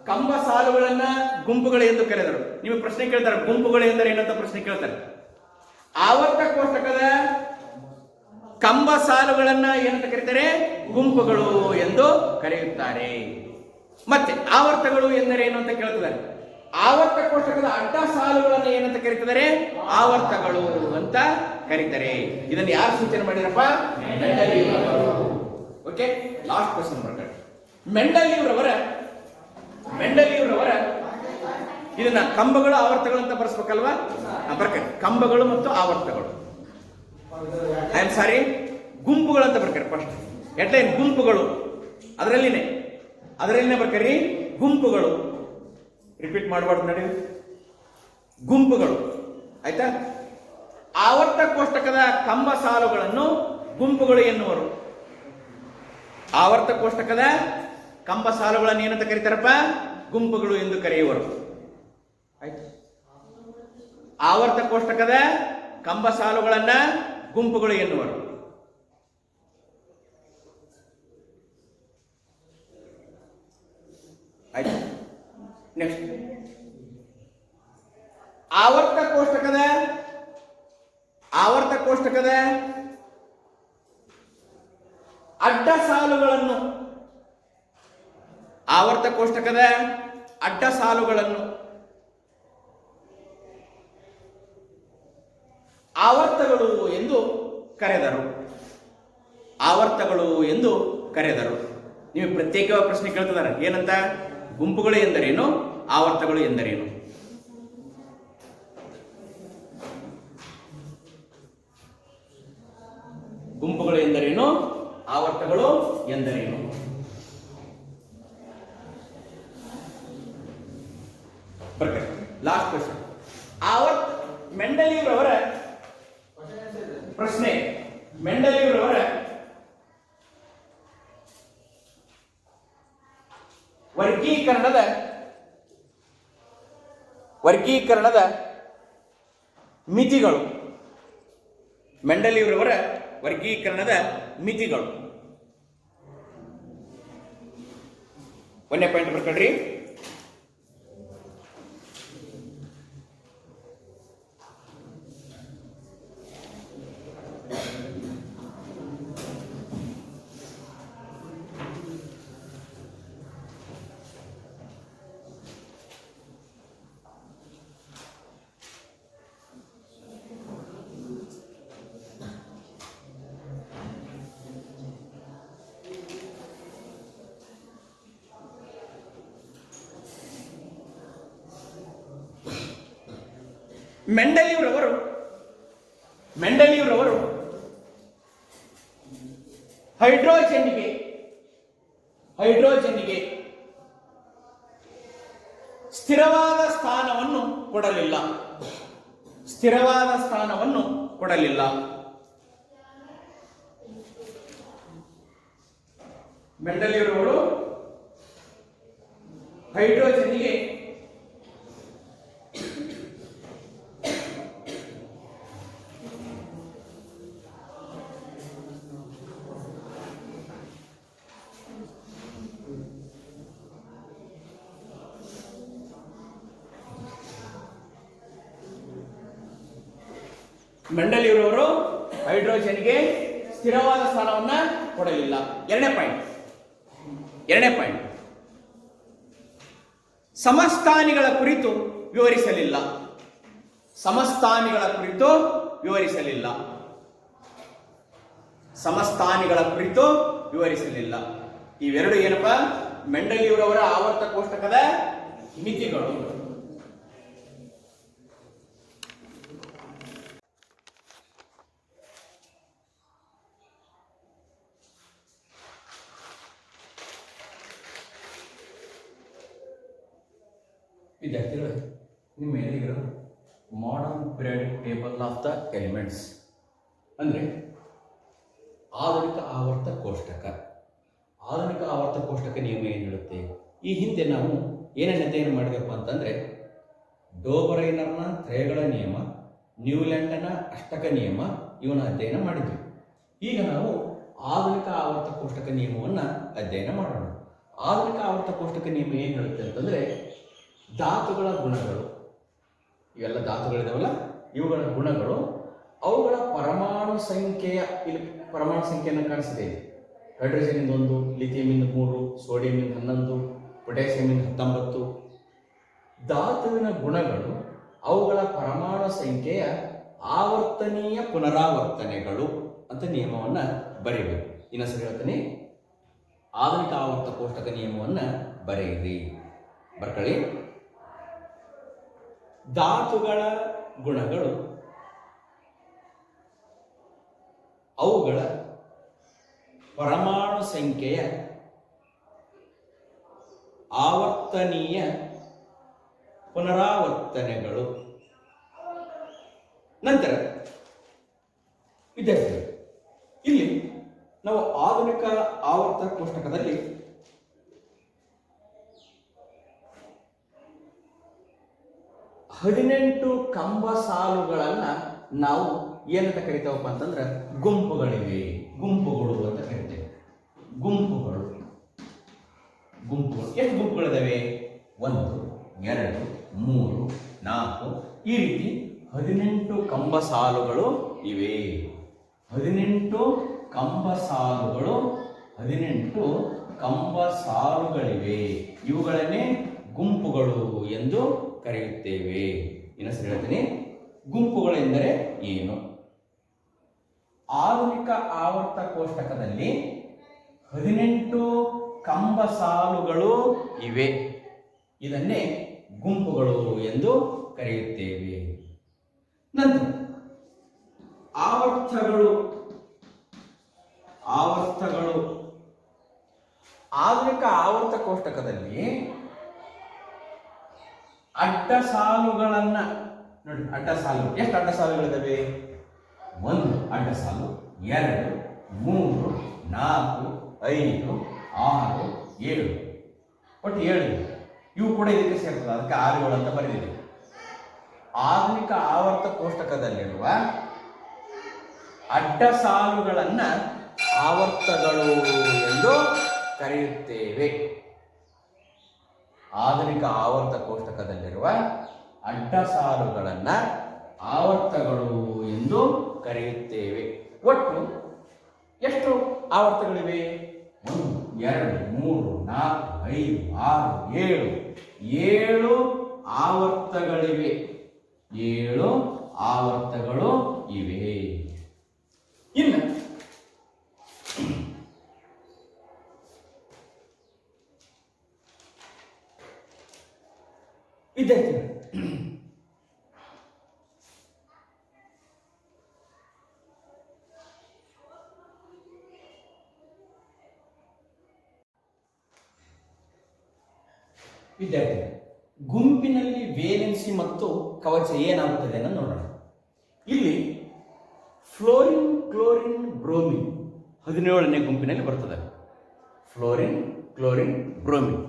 ಕಂಬ ಸಾಲುಗಳನ್ನ ಗುಂಪುಗಳು ಎಂದು ಕರೆದರು. ನಿಮಗೆ ಪ್ರಶ್ನೆ ಕೇಳ್ತಾರೆ, ಗುಂಪುಗಳು ಎಂದರೆ ಏನಂತ ಪ್ರಶ್ನೆ ಕೇಳ್ತಾರೆ. ಆವರ್ತ ಕೋಷ್ಟಕದ ಕಂಬ ಸಾಲುಗಳನ್ನ ಏನಂತ ಕರೀತಾರೆ? ಗುಂಪುಗಳು ಎಂದು ಕರೆಯುತ್ತಾರೆ. ಮತ್ತೆ ಆವರ್ತಗಳು ಎಂದರೆ ಏನು ಅಂತ ಕೇಳ್ತಿದ್ದಾರೆ. ಆವರ್ತ ಕೋಷ್ಟಕದ ಅಡ್ಡ ಸಾಲುಗಳನ್ನು ಏನಂತ ಕರೀತಿದ್ದಾರೆ? ಆವರ್ತಗಳು ಅಂತ ಕರೀತಾರೆ. ಇದನ್ನು ಯಾರು ಸೂಚನೆ ಮಾಡಿರಪ್ಪ? ಮೆಂಡಲಿಯವರವರು. ಓಕೆ, ಲಾಸ್ಟ್ ಕ್ವೆಶ್ಚನ್ ಬರ್ತಾರೆ. ಮೆಂಡಲಿಯವರವರ ಇದನ್ನ ಕಂಬಗಳು ಆವರ್ತಗಳು ಅಂತ ಬರ್ಸ್ಬೇಕಲ್ವಾ? ಬರ್ತಾರೆ. ಕಂಬಗಳು ಮತ್ತು ಆವರ್ತಗಳು, ಐ ಆಮ್ ಸಾರಿ, ಗುಂಪುಗಳು ಅಂತ ಬರ್ತಾರೆ. ಫಸ್ಟ್ ಹೆಡ್ಲೈನ್ ಗುಂಪುಗಳು, ಅದರಲ್ಲಿನೇ ಬರ್ಕರಿ ಗುಂಪುಗಳು. ರಿಪೀಟ್ ಮಾಡಬಾರ್ದು ನೋಡಿ, ಗುಂಪುಗಳು. ಆಯ್ತಾ? ಆವರ್ತ ಕೋಷ್ಟಕದ ಕಂಬ ಸಾಲುಗಳನ್ನು ಗುಂಪುಗಳು ಎನ್ನುವರು. ಆವರ್ತ ಕೋಷ್ಟಕದ ಕಂಬ ಸಾಲುಗಳನ್ನು ಏನಂತ ಕರೀತಾರಪ್ಪ? ಗುಂಪುಗಳು ಎಂದು ಕರೆಯುವರು. ಆಯ್ತು? ಆವರ್ತ ಕೋಷ್ಟಕದ ಕಂಬ ಸಾಲುಗಳನ್ನ ಗುಂಪುಗಳು ಎನ್ನುವರು. ಆಯ್ತು? ನೆಕ್ಸ್ಟ್, ಆವರ್ತ ಕೋಷ್ಟಕದ ಅಡ್ಡ ಸಾಲುಗಳನ್ನು ಆವರ್ತಗಳು ಎಂದು ಕರೆದರು. ನೀವು ಪ್ರತ್ಯೇಕವಾಗಿ ಪ್ರಶ್ನೆ ಕೇಳ್ತಿದ್ದಾರೆ, ಏನಂತ? ಗುಂಪುಗಳು ಎಂದರೇನು, ಆವರ್ತಗಳು ಎಂದರೇನು? ಗುಂಪುಗಳು ಎಂದರೇನು, ಆವರ್ತಗಳು ಎಂದರೇನು? Last question. ಮೆಂಡಲಿಯವರವರ ಪ್ರಶ್ನೆ, ಮೆಂಡಲಿಯವರವರ ವರ್ಗೀಕರಣದ ಮಿತಿಗಳು. ಮೆಂಡಲಿಯವರವರ ವರ್ಗೀಕರಣದ ಮಿತಿಗಳು. ಒಂದೇ ಪಾಯಿಂಟ್ ಬರ್ಕೊಳ್ರಿ. ಮೆಂಡಲಿಯವರವರು ಹೈಡ್ರೋಜನ್ನಿಗೆ ಸ್ಥಿರವಾದ ಸ್ಥಾನವನ್ನು ಕೊಡಲಿಲ್ಲ. ಮೆಂಡಲಿಯವರವರು ಹೈಡ್ರೋಜನ್ನಿಗೆ ಮೆಂಡಲ್ ಇವರವರು ಹೈಡ್ರೋಜನ್ಗೆ ಸ್ಥಿರವಾದ ಸ್ಥಾನವನ್ನ ಕೊಡಲಿಲ್ಲ. ಎರಡನೇ ಪಾಯಿಂಟ್ ಸಮಸ್ಥಾನಿಗಳ ಕುರಿತು ವಿವರಿಸಲಿಲ್ಲ. ಸಮಸ್ಥಾನಿಗಳ ಕುರಿತು ವಿವರಿಸಲಿಲ್ಲ. ಇವೆರಡು ಏನಪ್ಪ? ಮೆಂಡಲ್ ಇವರವರ ಆವರ್ತ ಕೋಷ್ಟಕದ ಮಿತಿಗಳು. ವಿದ್ಯಾರ್ಥಿಗಳು, ನಿಮ್ಮ ಎದುರಿಗಿರೋ modern periodic table of the elements ಅಂದರೆ ಆಧುನಿಕ ಆವರ್ತ ಕೋಷ್ಟಕ. ಆಧುನಿಕ ಆವರ್ತ ಕೋಷ್ಟಕ ನಿಯಮ ಏನು ಹೇಳುತ್ತೆ? ಈ ಹಿಂದೆ ನಾವು ಏನೇನು ಅಧ್ಯಯನ ಮಾಡಿದೆವಪ್ಪ ಅಂತಂದರೆ ಡೋಬರೈನರ್ನ ತ್ರಯಗಳ ನಿಯಮ, ನ್ಯೂಲ್ಯಾಂಡನ ಅಷ್ಟಕ ನಿಯಮ ಇವನ್ನ ಅಧ್ಯಯನ ಮಾಡಿದ್ವಿ. ಈಗ ನಾವು ಆಧುನಿಕ ಆವರ್ತ ಕೋಷ್ಟಕ ನಿಯಮವನ್ನು ಅಧ್ಯಯನ ಮಾಡೋಣ. ಆಧುನಿಕ ಆವರ್ತ ಕೋಷ್ಟಕ ನಿಯಮ ಏನು ಹೇಳುತ್ತೆ ಅಂತಂದರೆ ಧಾತುಗಳ ಗುಣಗಳು, ಇವೆಲ್ಲ ಧಾತುಗಳಿದಾವಲ್ಲ, ಇವುಗಳ ಗುಣಗಳು ಅವುಗಳ ಪರಮಾಣು ಸಂಖ್ಯೆಯ, ಇಲ್ಲಿ ಪರಮಾಣು ಸಂಖ್ಯೆಯನ್ನು ಕಾಣಿಸಿದೆ. ಹೈಡ್ರೋಜನ್ ಇಂದ 1, ಲಿಥಿಯಂ ಇಂದ 3, ಸೋಡಿಯಂ ಇಂದ 11, ಪೊಟ್ಯಾಸಿಯಂ ಇಂದ 19. ಧಾತುವಿನ ಗುಣಗಳು ಅವುಗಳ ಪರಮಾಣು ಸಂಖ್ಯೆಯ ಆವರ್ತನೀಯ ಪುನರಾವರ್ತನೆಗಳು ಅಂತ ನಿಯಮವನ್ನು ಬರೆಯಬೇಕು. ಇನ್ನೊಂದ್ಸರಿ ಹೇಳ್ತೀನಿ, ಆಧುನಿಕ ಆವರ್ತ ಕೋಷ್ಟಕ ನಿಯಮವನ್ನು ಬರೆಯಿರಿ. ಬರ್ಕೊಳ್ಳಿ. ಧಾತುಗಳ ಗುಣಗಳು ಅವುಗಳ ಪರಮಾಣು ಸಂಖ್ಯೆಯ ಆವರ್ತನೀಯ ಪುನರಾವರ್ತನೆಗಳು. ನಂತರ ವಿದ್ಯಾರ್ಥಿಗಳು, ಇಲ್ಲಿ ನಾವು ಆಧುನಿಕ ಆವರ್ತ ಕೋಷ್ಟಕದಲ್ಲಿ ಹದಿನೆಂಟು ಕಂಬ ಸಾಲುಗಳನ್ನ ನಾವು ಏನಂತ ಕರಿತೇವಪ್ಪ ಅಂತಂದ್ರೆ ಗುಂಪುಗಳಿವೆ, ಗುಂಪುಗಳು ಅಂತ ಕರಿತೇವೆ. ಗುಂಪುಗಳು ಎಷ್ಟು ಗುಂಪುಗಳಿದಾವೆ? 1, 2, 3, 4 ಈ ರೀತಿ 18 ಕಂಬ ಸಾಲುಗಳು ಇವೆ. 18 ಕಂಬ ಸಾಲುಗಳಿವೆ. ಇವುಗಳನ್ನೇ ಗುಂಪುಗಳು ಎಂದು ಕರೆಯುತ್ತೇವೆ. ಇನ್ನೊಂದ್ಸರಿ ಹೇಳ್ತೀನಿ, ಗುಂಪುಗಳೆಂದರೆ ಏನು? ಆಧುನಿಕ ಆವರ್ತ ಕೋಷ್ಟಕದಲ್ಲಿ 18 ಕಂಬ ಸಾಲುಗಳು ಇವೆ. ಇದನ್ನೇ ಗುಂಪುಗಳು ಎಂದು ಕರೆಯುತ್ತೇವೆ. ನಂತರ ಆವರ್ತಗಳು. ಆಧುನಿಕ ಆವರ್ತ ಕೋಷ್ಟಕದಲ್ಲಿ ಅಡ್ಡ ಸಾಲುಗಳನ್ನ ನೋಡಿ. ಅಡ್ಡ ಸಾಲು, ಎಷ್ಟು ಅಡ್ಡ ಸಾಲುಗಳಿದಾವೆ? 1 ಅಡ್ಡ ಸಾಲು, 2, 3, 4, 5, 6, 7, ಒಟ್ಟು 7. ಇವು ಕೂಡ ಇದಕ್ಕೆ ಸೇರ್ತದೆ, ಅದಕ್ಕೆ 6 ಅಂತ ಬರೆದಿದೆ. ಆಧುನಿಕ ಆವರ್ತ ಕೋಷ್ಟಕದಲ್ಲಿರುವ ಅಡ್ಡ ಸಾಲುಗಳನ್ನ ಆವರ್ತಗಳು ಎಂದು ಕರೆಯುತ್ತೇವೆ. ಆಧುನಿಕ ಆವರ್ತ ಕೋಷ್ಟಕದಲ್ಲಿರುವ ಅಡ್ಡ ಸಾಲುಗಳನ್ನ ಆವರ್ತಗಳು ಎಂದು ಕರೆಯುತ್ತೇವೆ. ಒಟ್ಟು ಎಷ್ಟು ಆವರ್ತಗಳಿವೆ? 1, 2, 3, 4, 5, 6, 7 ಆವರ್ತಗಳಿವೆ. 7 ಆವರ್ತಗಳು ಇವೆ. ಇನ್ನು ವಿದ್ಯಾರ್ಥಿಗಳು, ಗುಂಪಿನಲ್ಲಿ ವೇಲೆನ್ಸಿ ಮತ್ತು ಕವಚ ಏನಾಗುತ್ತದೆ ಅನ್ನೋದು ನೋಡೋಣ. ಇಲ್ಲಿ ಫ್ಲೋರಿನ್, ಕ್ಲೋರಿನ್, ಬ್ರೋಮಿನ್ 17ನೇ ಗುಂಪಿನಲ್ಲಿ ಬರ್ತದೆ. ಫ್ಲೋರಿನ್, ಕ್ಲೋರಿನ್, ಬ್ರೋಮಿನ್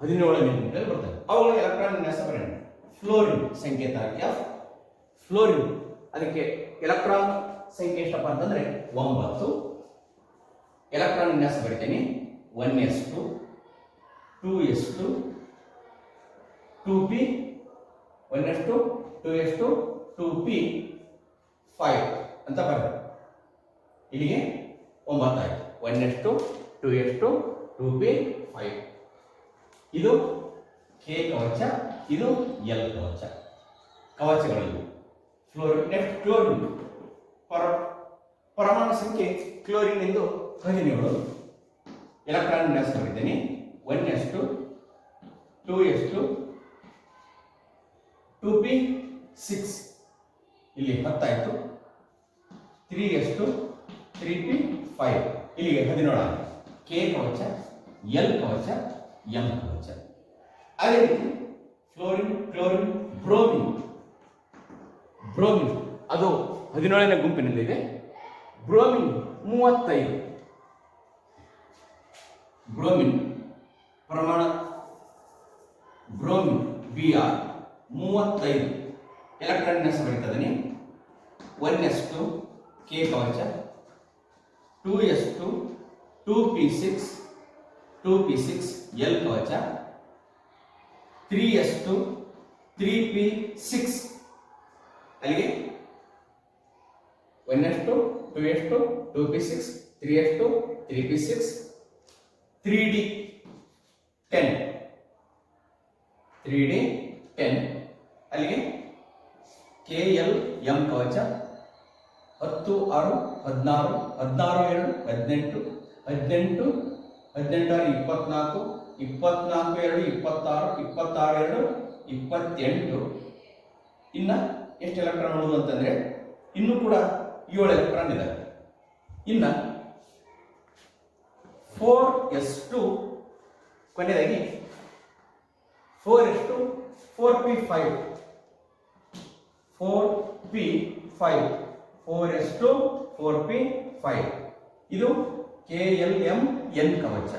17ನೇ ಗುಂಪಿನಲ್ಲಿ ಬರ್ತದೆ. ಅವುಗಳ ಎಲೆಕ್ಟ್ರಾನ್ ವಿನ್ಯಾಸ ಬರೆಯೋಣ. ಫ್ಲೋರಿನ್ ಸಂಕೇತ F. ಫ್ಲೋರಿನ್ ಅದಕ್ಕೆ ಎಲೆಕ್ಟ್ರಾನ್ ಸಂಖ್ಯೆ ಎಷ್ಟಪ್ಪ ಅಂತಂದ್ರೆ 9. ಎಲೆಕ್ಟ್ರಾನ್ ವಿನ್ಯಾಸ ಬರಿತೀನಿ. 1s2, 2s2, 2p, 1s2, 2s2, 2p, 5 ಅಂತ ಬರ್ತದೆ. ಇಲ್ಲಿಗೆ 9 ಆಯ್ತು. 1s2 2s2 2p5. ಇದು ಕೆ ಕವಚ, ಇದು ಎಲ್ ಕವಚ. ಕವಚಗಳು ಫ್ಲೋರಿನ್. Next chlorine. ಪರಮಾಣು ಸಂಖ್ಯೆ ಕ್ಲೋರಿನ್ ಎಂದು 17. ಎಲೆಕ್ಟ್ರಾನ್ ವಿನ್ಯಾಸ ಮಾಡಿದ್ದೇನೆ. 1s2 2s2 2p6 ಇಲ್ಲಿ 10 ಆಯಿತು. 3s2 3p5 ಇಲ್ಲಿಗೆ 17 ಆಯಿತು. ಕೆ ಕವಚ, ಎಲ್ ಕವಚ, ಎಂ ಕವಚ. ಅದೇ ರೀತಿ ಫ್ಲೋರಿನ್, ಕ್ಲೋರಿನ್, ಬ್ರೋಮಿನ್. ಬ್ರೋಮಿನ್ ಅದು 17ನೇ ಗುಂಪಿನಲ್ಲಿದೆ. ಬ್ರೋಮಿನ್ 35. ಬ್ರೋಮಿನ್ ಪ್ರಮಾಣ ಬ್ರೋಮಿನ್ Br 35 ಎಲೆಕ್ಟ್ರಾನ್ ವಿನ್ಯಾಸ ಬರೀತದನಿ. 1s2 ಕೆ ಕವಚ, 2s2 2p6 ಎಲ್ ಕವಚ, 3s2 3p6 ಅಲ್ಲಿಗೆ 1s2 2s2 2p6 3s2 3p6 3d10 ಅಲ್ಲಿಗೆ KL M ಕವಚ 10 6 16 16 2 18 18 18 24 24 2 26 26 2 28. ಇನ್ನ ಎಷ್ಟು ಎಲೆಕ್ಟ್ರಾನ್ ಉಳಿದು ಅಂತಂದ್ರೆ ಇನ್ನೂ ಕೂಡ 7 ಎಲೆಕ್ಟ್ರಾನ್ ಇದೆ. ಇನ್ನ 4s2 ಕೊನೆಯದಾಗಿ 4s2 4p5 4s2 4p5 ಇದು KLMN ಕವಚ.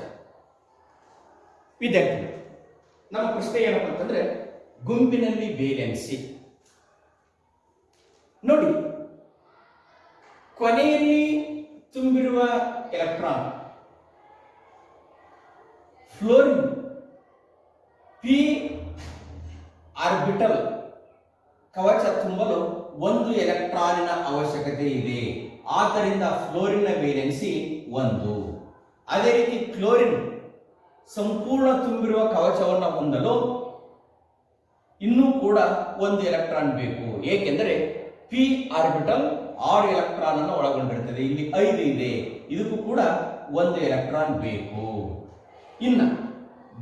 ವಿದ್ಯಾರ್ಥಿ, ನಮ್ಮ ಪ್ರಶ್ನೆ ಏನಪ್ಪ ಅಂತಂದ್ರೆ ಗುಂಪಿನಲ್ಲಿ ವೇಲೆನ್ಸಿ ನೋಡಿ. ಕೊನೆಯಲ್ಲಿ ತುಂಬಿರುವ ಎಲೆಕ್ಟ್ರಾನ್ ಫ್ಲೋರಿನ್ ಪಿ ಆರ್ಬಿಟಲ್ ಕವಚ ತುಂಬಲು 1 ಎಲೆಕ್ಟ್ರಾನಿನ ಅವಶ್ಯಕತೆ ಇದೆ. ಆದ್ದರಿಂದ ಫ್ಲೋರಿನ್ನ ವೇಲೆನ್ಸಿ 1. ಅದೇ ರೀತಿ ಕ್ಲೋರಿನ್ ಸಂಪೂರ್ಣ ತುಂಬಿರುವ ಕವಚವನ್ನು ಹೊಂದಲು ಇನ್ನೂ ಕೂಡ 1 ಎಲೆಕ್ಟ್ರಾನ್ ಬೇಕು. ಏಕೆಂದರೆ ಪಿ ಆರ್ಬಿಟಲ್ 6 ಎಲೆಕ್ಟ್ರಾನ್ ಅನ್ನು ಒಳಗೊಂಡಿರುತ್ತದೆ. ಇಲ್ಲಿ 5 ಇದೆ, ಇದಕ್ಕೂ ಕೂಡ 1 ಎಲೆಕ್ಟ್ರಾನ್ ಬೇಕು. ಇನ್ನು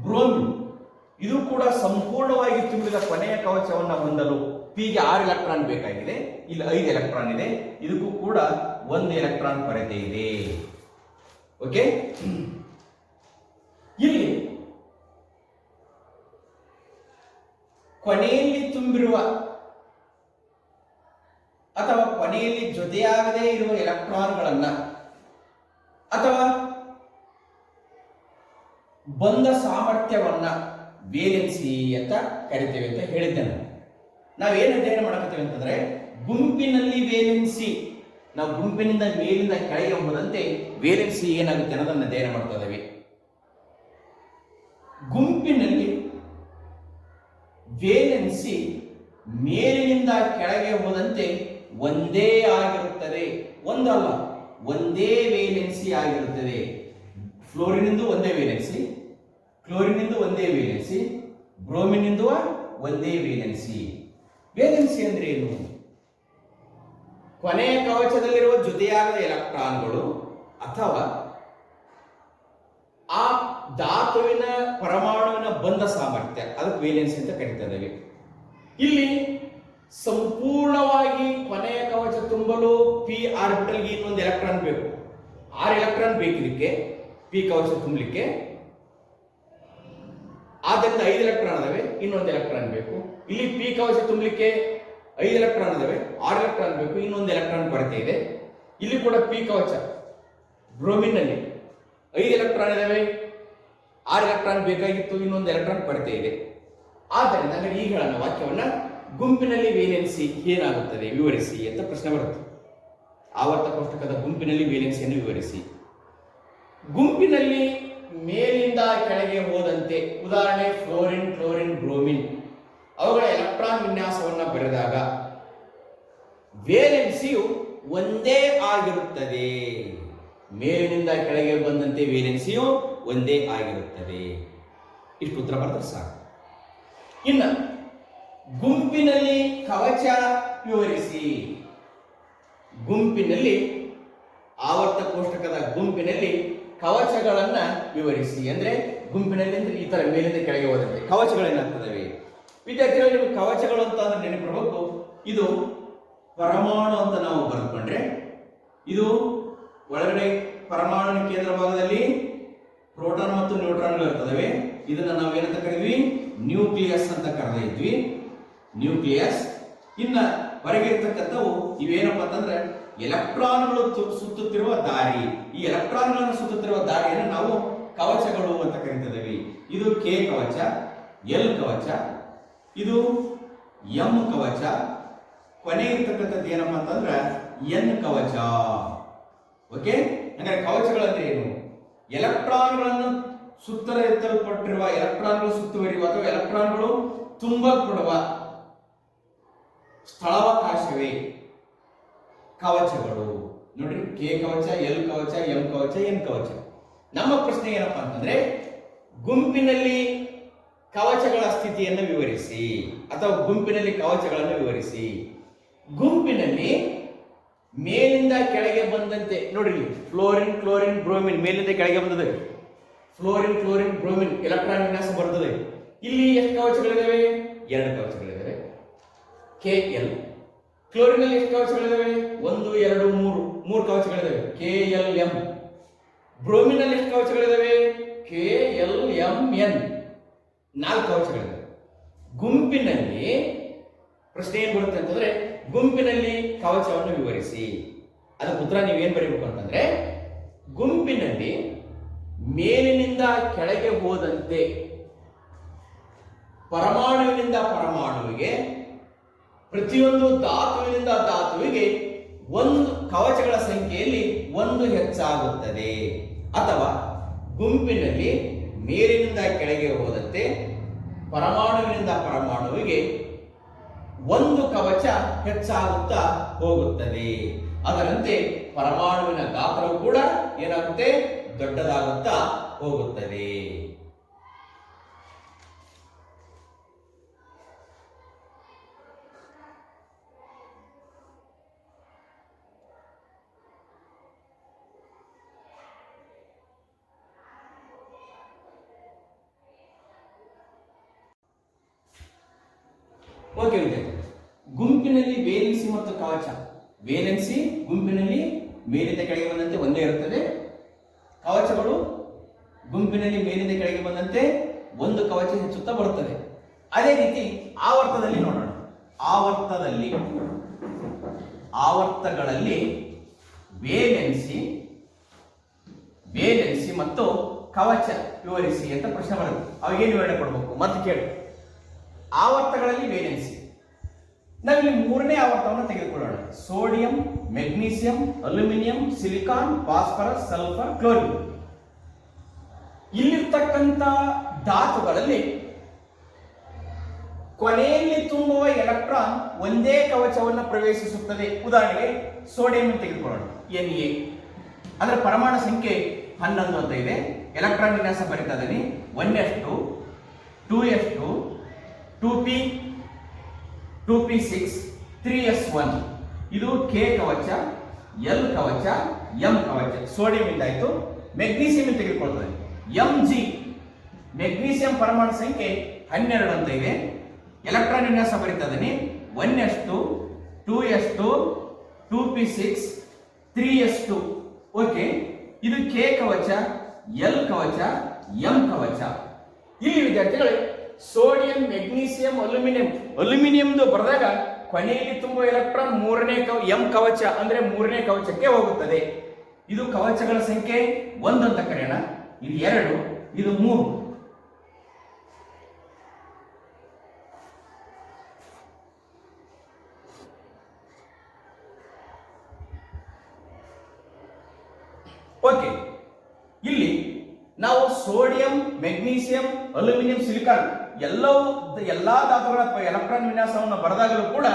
ಬ್ರೋಮಿನ್ ಇದು ಕೂಡ ಸಂಪೂರ್ಣವಾಗಿ ತುಂಬಿದ ಕೊನೆಯ ಕವಚವನ್ನು ಹೊಂದಲು ಪಿಗೆ 6 ಎಲೆಕ್ಟ್ರಾನ್ ಬೇಕಾಗಿದೆ. ಇಲ್ಲಿ 5 ಎಲೆಕ್ಟ್ರಾನ್ ಇದೆ, ಇದಕ್ಕೂ ಕೂಡ 1 ಎಲೆಕ್ಟ್ರಾನ್ ಕೊರತೆ ಇದೆ. ಓಕೆ, ಇಲ್ಲಿ ಕೊನೆಯಲ್ಲಿ ತುಂಬಿರುವ ಅಥವಾ ಕೊನೆಯಲ್ಲಿ ಜೊತೆಯಾಗದೇ ಇರುವ ಎಲೆಕ್ಟ್ರಾನ್ಗಳನ್ನ ಅಥವಾ ಬಂಧ ಸಾಮರ್ಥ್ಯವನ್ನ ವೇಲೆನ್ಸಿ ಅಂತ ಕರಿತೇವೆ ಅಂತ ಹೇಳಿದ್ದೇನೆ. ನಾವೇನು ಅಧ್ಯಯನ ಮಾಡಕತ್ತೇವೆ ಅಂತಂದ್ರೆ ಗುಂಪಿನಲ್ಲಿ ವೇಲೆನ್ಸಿ. ನಾವು ಗುಂಪಿನಿಂದ ಮೇಲಿಂದ ಕೆಳಗೆ ಹೋದಂತೆ ವೇಲೆನ್ಸಿ ಏನಾಗುತ್ತೆ ಅನ್ನೋದನ್ನು ಅಧ್ಯಯನ ಮಾಡ್ತಾ ಇದ್ದೇವೆ. ಗುಂಪಿನಲ್ಲಿ ವೇಲೆನ್ಸಿ ಮೇಲಿನಿಂದ ಕೆಳಗೆ ಹೋದಂತೆ ಒಂದೇ ಆಗಿರುತ್ತದೆ. ಒಂದಲ್ಲ, ಒಂದೇ ವೇಲೆನ್ಸಿ ಆಗಿರುತ್ತದೆ. ಫ್ಲೋರಿನಿಂದ ಒಂದೇ ವೇಲೆನ್ಸಿ, ಕ್ಲೋರಿನಿಂದ ಒಂದೇ ವೇಲೆನ್ಸಿ, ಬ್ರೋಮಿನಿಂದ ಒಂದೇ ವೇಲೆನ್ಸಿ. ವೇಲೆನ್ಸಿ ಅಂದ್ರೆ ಏನು? ಕೊನೆಯ ಕವಚದಲ್ಲಿರುವ ಜೊತೆಯಾಗದ ಎಲೆಕ್ಟ್ರಾನ್ಗಳು ಅಥವಾ ಆ ಧಾತುವಿನ ಪರಮಾಣುವಿನ ಬಂಧ ಸಾಮರ್ಥ್ಯ, ಅದಕ್ಕೆ ವೇಲೆನ್ಸಿ ಅಂತ ಕರೀತಾ ಇದ್ದೇವೆ. ಇಲ್ಲಿ ಸಂಪೂರ್ಣವಾಗಿ ಕೊನೆಯ ಕವಚ ತುಂಬಲು ಪಿ ಆರ್ಬಿಟಲ್ಗೆ ಇನ್ನೊಂದು ಎಲೆಕ್ಟ್ರಾನ್ ಬೇಕು. 6 ಎಲೆಕ್ಟ್ರಾನ್ ಬೇಕು ಇದಕ್ಕೆ ಪಿ ಕವಚ ತುಂಬಲಿಕ್ಕೆ. ಆದ್ದರಿಂದ 5 ಎಲೆಕ್ಟ್ರಾನ್ ಅದಾವೆ, ಇನ್ನೊಂದು ಎಲೆಕ್ಟ್ರಾನ್ ಬೇಕು. ಇಲ್ಲಿ ಪಿ ಕವಚ ತುಂಬಲಿಕ್ಕೆ 5 ಎಲೆಕ್ಟ್ರಾನ್ ಅದಾವೆ, 6 ಎಲೆಕ್ಟ್ರಾನ್ ಬೇಕು, ಇನ್ನೊಂದು ಎಲೆಕ್ಟ್ರಾನ್ ಕೊರತೆ ಇದೆ. ಇಲ್ಲಿ ಕೂಡ ಪಿ ಕವಚ ಬ್ರೋಮಿನ್ ನಲ್ಲಿ 5 ಎಲೆಕ್ಟ್ರಾನ್ ಇದಾವೆ, 6 ಎಲೆಕ್ಟ್ರಾನ್ ಬೇಕಾಗಿತ್ತು, ಇನ್ನೊಂದು ಎಲೆಕ್ಟ್ರಾನ್ ಕೊರತೆ ಇದೆ. ಆದ್ದರಿಂದ ಈ ಹೇಳೋಣ ವಾಕ್ಯವನ್ನ ಗುಂಪಿನಲ್ಲಿ ವೇಲೆನ್ಸಿ ಏನಾಗುತ್ತದೆ ವಿವರಿಸಿ ಅಂತ ಪ್ರಶ್ನೆ ಬರುತ್ತೆ. ಆವರ್ತ ಕೋಷ್ಟಕದ ಗುಂಪಿನಲ್ಲಿ ವೇಲೆನ್ಸಿಯನ್ನು ವಿವರಿಸಿ. ಗುಂಪಿನಲ್ಲಿ ಮೇಲಿಂದ ಕೆಳಗೆ ಹೋದಂತೆ, ಉದಾಹರಣೆ ಫ್ಲೋರಿನ್, ಕ್ಲೋರಿನ್, ಬ್ರೋಮಿನ್, ಅವುಗಳ ಎಲೆಕ್ಟ್ರಾನ್ ವಿನ್ಯಾಸವನ್ನು ಬರೆದಾಗ ವೇಲೆನ್ಸಿಯು ಒಂದೇ ಆಗಿರುತ್ತದೆ. ಮೇಲಿನಿಂದ ಕೆಳಗೆ ಬಂದಂತೆ ವೇಲೆನ್ಸಿಯು ಒಂದೇ ಆಗಿರುತ್ತದೆ. ಇಷ್ಟು ಉತ್ತರ ಬರ್ತದೆ ಸಾಕು. ಇನ್ನು ಗುಂಪಿನಲ್ಲಿ ಕವಚ ವಿವರಿಸಿ. ಗುಂಪಿನಲ್ಲಿ ಆವರ್ತ ಕೋಷ್ಟಕದ ಗುಂಪಿನಲ್ಲಿ ಕವಚಗಳನ್ನ ವಿವರಿಸಿ. ಅಂದ್ರೆ ಗುಂಪಿನಲ್ಲಿ ಅಂದ್ರೆ ಈ ತರ ಮೇಲಿಂದ ಕೆಳಗೆ ಹೋದಂತೆ ಕವಚಗಳೇನಾಗ್ತದವೆ. ವಿದ್ಯಾರ್ಥಿಗಳು ನಿಮಗೆ ಕವಚಗಳು ಅಂತ ಅಂದ್ರೆ ನೆನಪಿರಬೇಕು. ಇದು ಪರಮಾಣು ಅಂತ ನಾವು ಬರೆದುಕೊಂಡ್ರೆ, ಇದು ಒಳಗಡೆ ಪರಮಾಣುವಿನ ಕೇಂದ್ರ ಭಾಗದಲ್ಲಿ ಪ್ರೋಟಾನ್ ಮತ್ತು ನ್ಯೂಟ್ರಾನ್ಗಳು ಇರ್ತದವೆ. ಇದನ್ನ ನಾವು ಏನಂತ ಕರೀದ್ವಿ? ನ್ಯೂಕ್ಲಿಯಸ್ ಅಂತ ಕರೆದ ಇದ್ವಿ. ನ್ಯೂಕ್ಲಿಯಸ್. ಇನ್ನ ಹೊರಗೆ ಇರ್ತಕ್ಕಂಥವು ಇವೇನಪ್ಪ ಅಂತಂದ್ರೆ ಎಲೆಕ್ಟ್ರಾನ್ಗಳು ಸುತ್ತುತ್ತಿರುವ ದಾರಿ. ಈ ಎಲೆಕ್ಟ್ರಾನ್ಗಳನ್ನು ಸುತ್ತುತ್ತಿರುವ ದಾರಿಯನ್ನು ನಾವು ಕವಚಗಳು ಅಂತ ಕರೀತಿದ್ದೇವೆ. ಇದು ಕೆ ಕವಚ, ಎಲ್ ಕವಚ, ಇದು ಎಂ ಕವಚ, ಕೊನೆ ಇರ್ತಕ್ಕಂಥದ್ದು ಏನಪ್ಪ ಅಂತಂದ್ರೆ ಎನ್ ಕವಚ. ಓಕೆ, ಅಂದ್ರೆ ಕವಚಗಳಂದ್ರೆ ಏನು? ಎಲೆಕ್ಟ್ರಾನ್ಗಳನ್ನು ಸುತ್ತಲ್ಪಟ್ಟಿರುವ ಎಲೆಕ್ಟ್ರಾನ್ಗಳು ಸುತ್ತುವರಿಯುವ ಅಥವಾ ಎಲೆಕ್ಟ್ರಾನ್ಗಳು ತುಂಬಲ್ಪಡುವ ಸ್ಥಳಾವಕಾಶವೇ ಕವಚಗಳು. ನೋಡ್ರಿ, ಕೆ ಕವಚ, ಎಲ್ ಕವಚ, ಎಂ ಕವಚ, ಎನ್ ಕವಚ. ನಮ್ಮ ಪ್ರಶ್ನೆ ಏನಪ್ಪಾ ಅಂತಂದ್ರೆ ಗುಂಪಿನಲ್ಲಿ ಕವಚಗಳ ಸ್ಥಿತಿಯನ್ನು ವಿವರಿಸಿ ಅಥವಾ ಗುಂಪಿನಲ್ಲಿ ಕವಚಗಳನ್ನು ವಿವರಿಸಿ. ಗುಂಪಿನಲ್ಲಿ ಮೇಲಿಂದ ಕೆಳಗೆ ಬಂದಂತೆ ನೋಡ್ರಿ, ಫ್ಲೋರಿನ್, ಕ್ಲೋರಿನ್, ಬ್ರೋಮಿನ್ ಮೇಲಿಂದ ಕೆಳಗೆ ಬಂದದೆ. ಫ್ಲೋರಿನ್, ಕ್ಲೋರಿನ್, ಬ್ರೋಮಿನ್ ಎಲೆಕ್ಟ್ರಾನ್ ವಿನ್ಯಾಸ ಬರ್ತದೆ. ಇಲ್ಲಿ ಎಷ್ಟು ಕವಚಗಳಿದಾವೆ? 2 ಕವಚಗಳಿದಾವೆ. K L. ಕ್ಲೋರಿನ್ ಅಲ್ಲಿ ಎಷ್ಟು ಕವಚಗಳಿದಾವೆ? 1, 2, 3 ಕವಚಗಳಿದಾವೆ. K L M. ಬ್ರೋಮಿನ್ ಅಲ್ಲಿ ಎಷ್ಟು ಕವಚಗಳಿದಾವೆ? K L M N. 4 ಕವಚಗಳಿದಾವೆ. ಗುಂಪಿನಲ್ಲಿ ಪ್ರಶ್ನೆ ಏನ್ ಬರುತ್ತೆ ಅಂತಂದ್ರೆ ಗುಂಪಿನಲ್ಲಿ ಕವಚವನ್ನು ವಿವರಿಸಿ. ಅದಕ್ಕೆ ಉತ್ತರ ನೀವೇನ್ ಬರೀಬೇಕು ಅಂತಂದ್ರೆ ಗುಂಪಿನಲ್ಲಿ ಮೇಲಿನಿಂದ ಕೆಳಗೆ ಹೋದಂತೆ ಪರಮಾಣುವಿನಿಂದ ಪರಮಾಣುವಿಗೆ, ಪ್ರತಿಯೊಂದು ಧಾತುವಿನಿಂದ ಧಾತುವಿಗೆ ಒಂದು ಕವಚಗಳ ಸಂಖ್ಯೆಯಲ್ಲಿ 1 ಹೆಚ್ಚಾಗುತ್ತದೆ. ಅಥವಾ ಗುಂಪಿನಲ್ಲಿ ಮೇಲಿನಿಂದ ಕೆಳಗೆ ಹೋದಂತೆ ಪರಮಾಣುವಿನಿಂದ ಪರಮಾಣುವಿಗೆ 1 ಕವಚ ಹೆಚ್ಚಾಗುತ್ತಾ ಹೋಗುತ್ತದೆ. ಅದರಂತೆ ಪರಮಾಣುವಿನ ಗಾತ್ರವು ಕೂಡ ಏನಾಗುತ್ತೆ? ದೊಡ್ಡದಾಗುತ್ತಾ ಹೋಗುತ್ತದೆ. ಓಕೆ ವಿದ್ಯಾರ್ಥಿ, ಗುಂಪಿನಲ್ಲಿ ವೇಲೆನ್ಸಿ ಮತ್ತು ಕವಚ. ವೇಲೆನ್ಸಿ ಗುಂಪಿನಲ್ಲಿ ಮೇಲಿಂದ ಕೆಳಗೆ ಬಂದಂತೆ ಒಂದೇ ಇರುತ್ತದೆ. ಕವಚಗಳು ಗುಂಪಿನಲ್ಲಿ ಮೇಲಿಂದ ಕೆಳಗೆ ಬಂದಂತೆ 1 ಕವಚ ಹೆಚ್ಚುತ್ತಾ ಬರುತ್ತದೆ. ಅದೇ ರೀತಿ ಆವರ್ತದಲ್ಲಿ ನೋಡೋಣ. ಆವರ್ತಗಳಲ್ಲಿ ವೇಲೆನ್ಸಿ ಮತ್ತು ಕವಚ ವಿವರಿಸಿ ಅಂತ ಪ್ರಶ್ನೆ ಬರುತ್ತೆ. ಅವಾಗೇನು ವಿವರಣೆ ಕೊಡಬೇಕು ಮತ್ತೆ ಕೇಳಿ. ಆವರ್ತಗಳಲ್ಲಿ ವೇಲೆನ್ಸಿ, ನಾವಿಲ್ಲಿ 3ನೇ ಆವರ್ತವನ್ನು ತೆಗೆದುಕೊಳ್ಳೋಣ. Sodium, magnesium, aluminium, silicon, phosphorus, sulphur, chlorine. ಇಲ್ಲಿರ್ತಕ್ಕಂಥ ಧಾತುಗಳಲ್ಲಿ ಕೊನೆಯಲ್ಲಿ ತುಂಬುವ ಎಲೆಕ್ಟ್ರಾನ್ ಒಂದೇ ಕವಚವನ್ನು ಪ್ರವೇಶಿಸುತ್ತದೆ. ಉದಾಹರಣೆಗೆ ಸೋಡಿಯಂ ತೆಗೆದುಕೊಳ್ಳೋಣ. Na ಅಂದ್ರೆ ಪರಮಾಣು ಸಂಖ್ಯೆ 11 ಅಂತ ಇದೆ. ಎಲೆಕ್ಟ್ರಾನ್ ವಿನ್ಯಾಸ ಬರಿತಾ ಇದ್ದೀನಿ. 1s2, 2s2, 2p, 2p6, 3s1. ಇದು ಕೆ ಕವಚ, ಎಲ್ ಕವಚ, ಎಂ ಕವಚ. ಸೋಡಿಯಂ ಇಂದಾಯ್ತು. ಮೆಗ್ನೀಸಿಯಂ ತೆಗೆದುಕೊಳ್ತದೆ. Mg ಮೆಗ್ನೀಸಿಯಂ ಪರಮಾಣು ಸಂಖ್ಯೆ 12 ಅಂತ ಇದೆ. ಎಲೆಕ್ಟ್ರಾನ್ ವಿನ್ಯಾಸ ಬರಿತಾ ಇದ್ದೀನಿ. 1s2, 2s2, 2p6, 3s2. Okay, ಇದು ಕೆ ಕವಚ, ಎಲ್ ಕವಚ, ಎಂ ಕವಚ. ಇಲ್ಲಿ ವಿದ್ಯಾರ್ಥಿಗಳೇ ಸೋಡಿಯಂ, ಮೆಗ್ನೀಸಿಯಂ, ಅಲ್ಯೂಮಿನಿಯಂದು ಬರೆದಾಗ ಕೊನೆಯಲ್ಲಿ ತುಂಬುವ ಎಲೆಕ್ಟ್ರಾನ್ 3ನೇ ಎಂ ಕವಚ ಅಂದ್ರೆ 3ನೇ ಕವಚಕ್ಕೆ ಹೋಗುತ್ತದೆ. ಇದು ಕವಚಗಳ ಸಂಖ್ಯೆ 1 ಅಂತ ಕರೆಯೋಣ. ಇದು 2, ಇದು 3. ಓಕೆ, ಇಲ್ಲಿ ನಾವು ಸೋಡಿಯಂ, ಮೆಗ್ನೀಸಿಯಂ, ಅಲ್ಯೂಮಿನಿಯಂ, ಸಿಲಿಕಾನ್ ಎಲ್ಲಾ ಧಾತುಗಳ ಎಲೆಕ್ಟ್ರಾನ್ ವಿನ್ಯಾಸವನ್ನು ಬರೆದಾಗಲೂ ಕೂಡ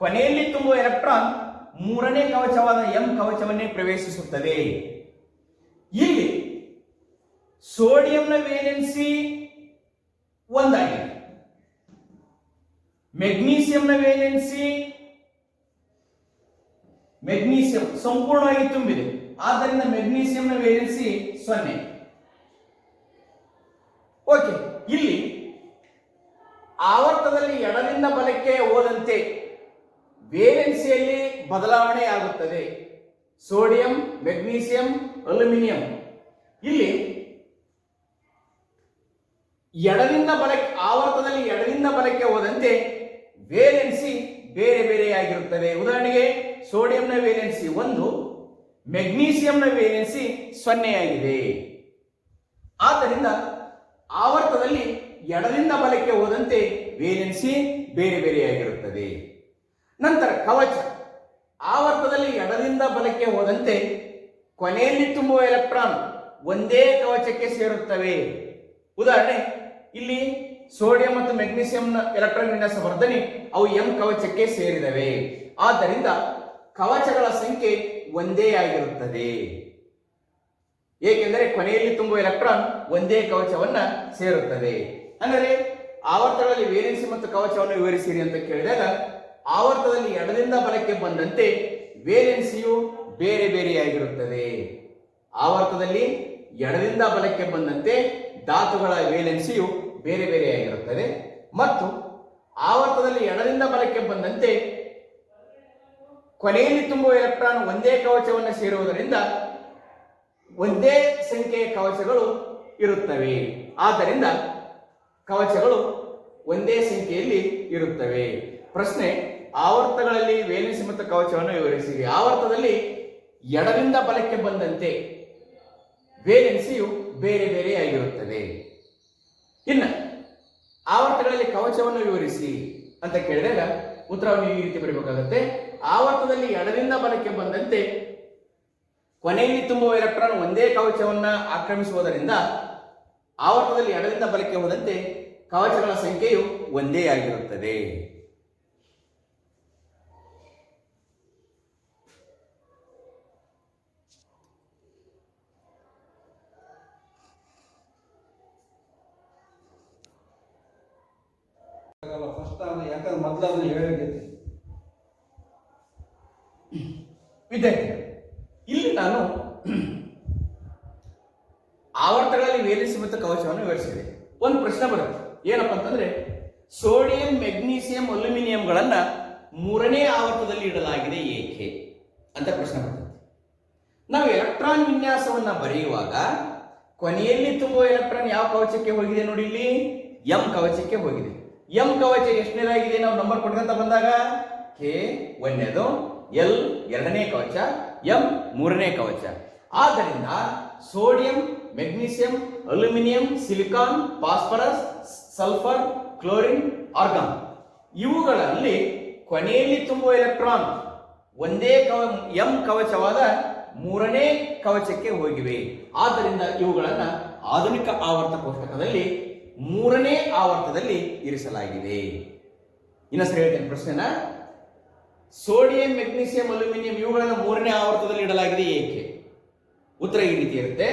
ಕೊನೆಯಲ್ಲಿ ತುಂಬುವ ಎಲೆಕ್ಟ್ರಾನ್ ಮೂರನೇ ಕವಚವಾದ ಎಂ ಕವಚವನ್ನೇ ಪ್ರವೇಶಿಸುತ್ತದೆ. ಇಲ್ಲಿ ಸೋಡಿಯಂನ ವೇಲೆನ್ಸಿ ಒಂದಾಗಿದೆ, ಮೆಗ್ನೀಸಿಯಂನ ವೇಲೆನ್ಸಿ ಮೆಗ್ನೀಸಿಯಂ ಸಂಪೂರ್ಣವಾಗಿ ತುಂಬಿದೆ, ಆದ್ದರಿಂದ ಮೆಗ್ನೀಸಿಯಂನ ವೇಲೆನ್ಸಿ 0. ಓಕೆ, ಇಲ್ಲಿ ಆವರ್ತದಲ್ಲಿ ಎಡದಿಂದ ಬಲಕ್ಕೆ ಹೋದಂತೆ ವೇಲೆನ್ಸಿಯಲ್ಲಿ ಬದಲಾವಣೆ ಆಗುತ್ತದೆ. ಸೋಡಿಯಂ, ಮೆಗ್ನೀಸಿಯಂ, ಅಲ್ಯೂಮಿನಿಯಂ ಇಲ್ಲಿ ಎಡದಿಂದ ಬಲಕ್ಕೆ ಆವರ್ತದಲ್ಲಿ ಎಡದಿಂದ ಬಲಕ್ಕೆ ಹೋದಂತೆ ವೇಲೆನ್ಸಿ ಬೇರೆ ಬೇರೆಯಾಗಿರುತ್ತದೆ. ಉದಾಹರಣೆಗೆ ಸೋಡಿಯಂನ ವೇಲೆನ್ಸಿ 1, ಮೆಗ್ನೀಸಿಯಂನ ವೇಲೆನ್ಸಿ 0 ಆಗಿದೆ. ಆದ್ದರಿಂದ ಆವರ್ತದಲ್ಲಿ ಎಡದಿಂದ ಬಲಕ್ಕೆ ಹೋದಂತೆ ವೇಲೆನ್ಸಿ ಬೇರೆ ಬೇರೆಯಾಗಿರುತ್ತದೆ. ನಂತರ ಕವಚ ಆವರ್ತದಲ್ಲಿ ಎಡದಿಂದ ಬಲಕ್ಕೆ ಹೋದಂತೆ ಕೊನೆಯಲ್ಲಿ ತುಂಬುವ ಎಲೆಕ್ಟ್ರಾನ್ ಒಂದೇ ಕವಚಕ್ಕೆ ಸೇರುತ್ತವೆ. ಉದಾಹರಣೆ ಇಲ್ಲಿ ಸೋಡಿಯಂ ಮತ್ತು ಮೆಗ್ನೀಸಿಯಂನ ಎಲೆಕ್ಟ್ರಾನ್ ವಿನ್ಯಾಸ ವರ್ಧನೆ ಅವು ಎಂ ಕವಚಕ್ಕೆ ಸೇರಿದವೆ. ಆದ್ದರಿಂದ ಕವಚಗಳ ಸಂಖ್ಯೆ ಒಂದೇ ಆಗಿರುತ್ತದೆ, ಏಕೆಂದರೆ ಕೊನೆಯಲ್ಲಿ ತುಂಬುವ ಎಲೆಕ್ಟ್ರಾನ್ ಒಂದೇ ಕವಚವನ್ನ ಸೇರುತ್ತದೆ. ಅಂದರೆ ಆವರ್ತಗಳಲ್ಲಿ ವೇಲೆನ್ಸಿ ಮತ್ತು ಕವಚವನ್ನು ವಿವರಿಸಿರಿ ಅಂತ ಕೇಳಿದಾಗ ಆವರ್ತದಲ್ಲಿ ಎಡದಿಂದ ಬಲಕ್ಕೆ ಬಂದಂತೆ ವೇಲೆನ್ಸಿಯು ಬೇರೆ ಬೇರೆಯಾಗಿರುತ್ತದೆ. ಆವರ್ತದಲ್ಲಿ ಎಡದಿಂದ ಬಲಕ್ಕೆ ಬಂದಂತೆ ಧಾತುಗಳ ವೇಲೆನ್ಸಿಯು ಬೇರೆ ಬೇರೆಯಾಗಿರುತ್ತದೆ ಮತ್ತು ಆವರ್ತದಲ್ಲಿ ಎಡದಿಂದ ಬಲಕ್ಕೆ ಬಂದಂತೆ ಕೊನೆಯಲ್ಲಿ ತುಂಬುವ ಎಲೆಕ್ಟ್ರಾನ್ ಒಂದೇ ಕವಚವನ್ನು ಸೇರುವುದರಿಂದ ಒಂದೇ ಸಂಖ್ಯೆಯ ಕವಚಗಳು ಇರುತ್ತವೆ. ಆದ್ದರಿಂದ ಕವಚಗಳು ಒಂದೇ ಸಂಖ್ಯೆಯಲ್ಲಿ ಇರುತ್ತವೆ. ಪ್ರಶ್ನೆ, ಆವರ್ತಗಳಲ್ಲಿ ವೇಲೆನ್ಸಿ ಮತ್ತು ಕವಚವನ್ನು ವಿವರಿಸಿರಿ. ಆವರ್ತದಲ್ಲಿ ಎಡದಿಂದ ಬಲಕ್ಕೆ ಬಂದಂತೆ ವೇಲೆನ್ಸಿಯು ಬೇರೆ ಬೇರೆಯಾಗಿರುತ್ತದೆ. ಇನ್ನು ಆವರ್ತಗಳಲ್ಲಿ ಕವಚವನ್ನು ವಿವರಿಸಿ ಅಂತ ಕೇಳಿದಾಗ ಉತ್ತರವನ್ನು ಈ ರೀತಿ ಬರಬೇಕಾಗುತ್ತೆ. ಆವರ್ತದಲ್ಲಿ ಎಡದಿಂದ ಬಲಕ್ಕೆ ಬಂದಂತೆ ಕೊನೆಯಲ್ಲಿ ತುಂಬುವ ಎಲೆಕ್ಟ್ರಾನ್ ಒಂದೇ ಕವಚವನ್ನ ಆಕ್ರಮಿಸುವುದರಿಂದ ಆವರ್ತದಲ್ಲಿ ಎಡದಿಂದ ಬಲಕ್ಕೆ ಹೋದಂತೆ ಕವಚಗಳ ಸಂಖ್ಯೆಯು ಒಂದೇ ಆಗಿರುತ್ತದೆ. ಯಾಕಂದ್ರೆ ಮೊದಲಾದ್ರೂ ಹೇಳಬೇಕು ವಿದ್ಯಾರ್ಥಿ, ಇಲ್ಲಿ ನಾನು ಆವರ್ತಗಳಲ್ಲಿ ವೇಲೆನ್ಸಿ ಮತ್ತು ಕವಚವನ್ನು ವಿವರಿಸಿದೆ. ಒಂದು ಪ್ರಶ್ನೆ ಬರುತ್ತೆ, ಏನಪ್ಪಾ ಅಂತಂದ್ರೆ ಸೋಡಿಯಂ, ಮೆಗ್ನೀಸಿಯಂ, ಅಲ್ಯೂಮಿನಿಯಂಗಳನ್ನ ಮೂರನೇ ಆವರ್ತದಲ್ಲಿ ಇಡಲಾಗಿದೆ ಏಕೆ ಅಂತ ಪ್ರಶ್ನೆ ಬರುತ್ತೆ. ನಾವು ಎಲೆಕ್ಟ್ರಾನ್ ವಿನ್ಯಾಸವನ್ನ ಬರೆಯುವಾಗ ಕೊನೆಯಲ್ಲಿ ತುಂಬುವ ಎಲೆಕ್ಟ್ರಾನ್ ಯಾವ ಕವಚಕ್ಕೆ ಹೋಗಿದೆ ನೋಡಿ, ಇಲ್ಲಿ ಎಂ ಕವಚಕ್ಕೆ ಹೋಗಿದೆ. ಎಂ ಕವಚ ಎಷ್ಟನೇದಾಗಿದೆ ನಾವು ನಂಬರ್ ಕೊಡ್ಕೊಂತ ಬಂದಾಗ? ಕೆ ಒಂದನೇದು, ಎಲ್ ಎರಡನೇ ಕವಚ, ಎಂ ಮೂರನೇ ಕವಚ. ಆದ್ದರಿಂದ sodium, magnesium, aluminium, silicon, phosphorus, sulphur, chlorine, argon ಇವುಗಳಲ್ಲಿ ಕೊನೆಯಲ್ಲಿ ತುಂಬುವ ಎಲೆಕ್ಟ್ರಾನ್ ಒಂದೇ ಎಂ ಕವಚವಾದ ಮೂರನೇ ಕವಚಕ್ಕೆ ಹೋಗಿವೆ. ಆದ್ದರಿಂದ ಇವುಗಳನ್ನ ಆಧುನಿಕ ಆವರ್ತ ಕೋಷ್ಟಕದಲ್ಲಿ ಮೂರನೇ ಆವರ್ತದಲ್ಲಿ ಇರಿಸಲಾಗಿದೆ. ಇನ್ನೊಂದ್ಸರಿ ಹೇಳ್ತೇನೆ ಪ್ರಶ್ನೆನ. ಸೋಡಿಯಂ, ಮೆಗ್ನೀಸಿಯಂ, ಅಲ್ಯೂಮಿನಿಯಂ ಇವುಗಳನ್ನು ಮೂರನೇ ಆವರ್ತದಲ್ಲಿ ಇಡಲಾಗಿದೆ ಏಕೆ? ಉತ್ತರ ಈ ರೀತಿ ಇರುತ್ತೆ.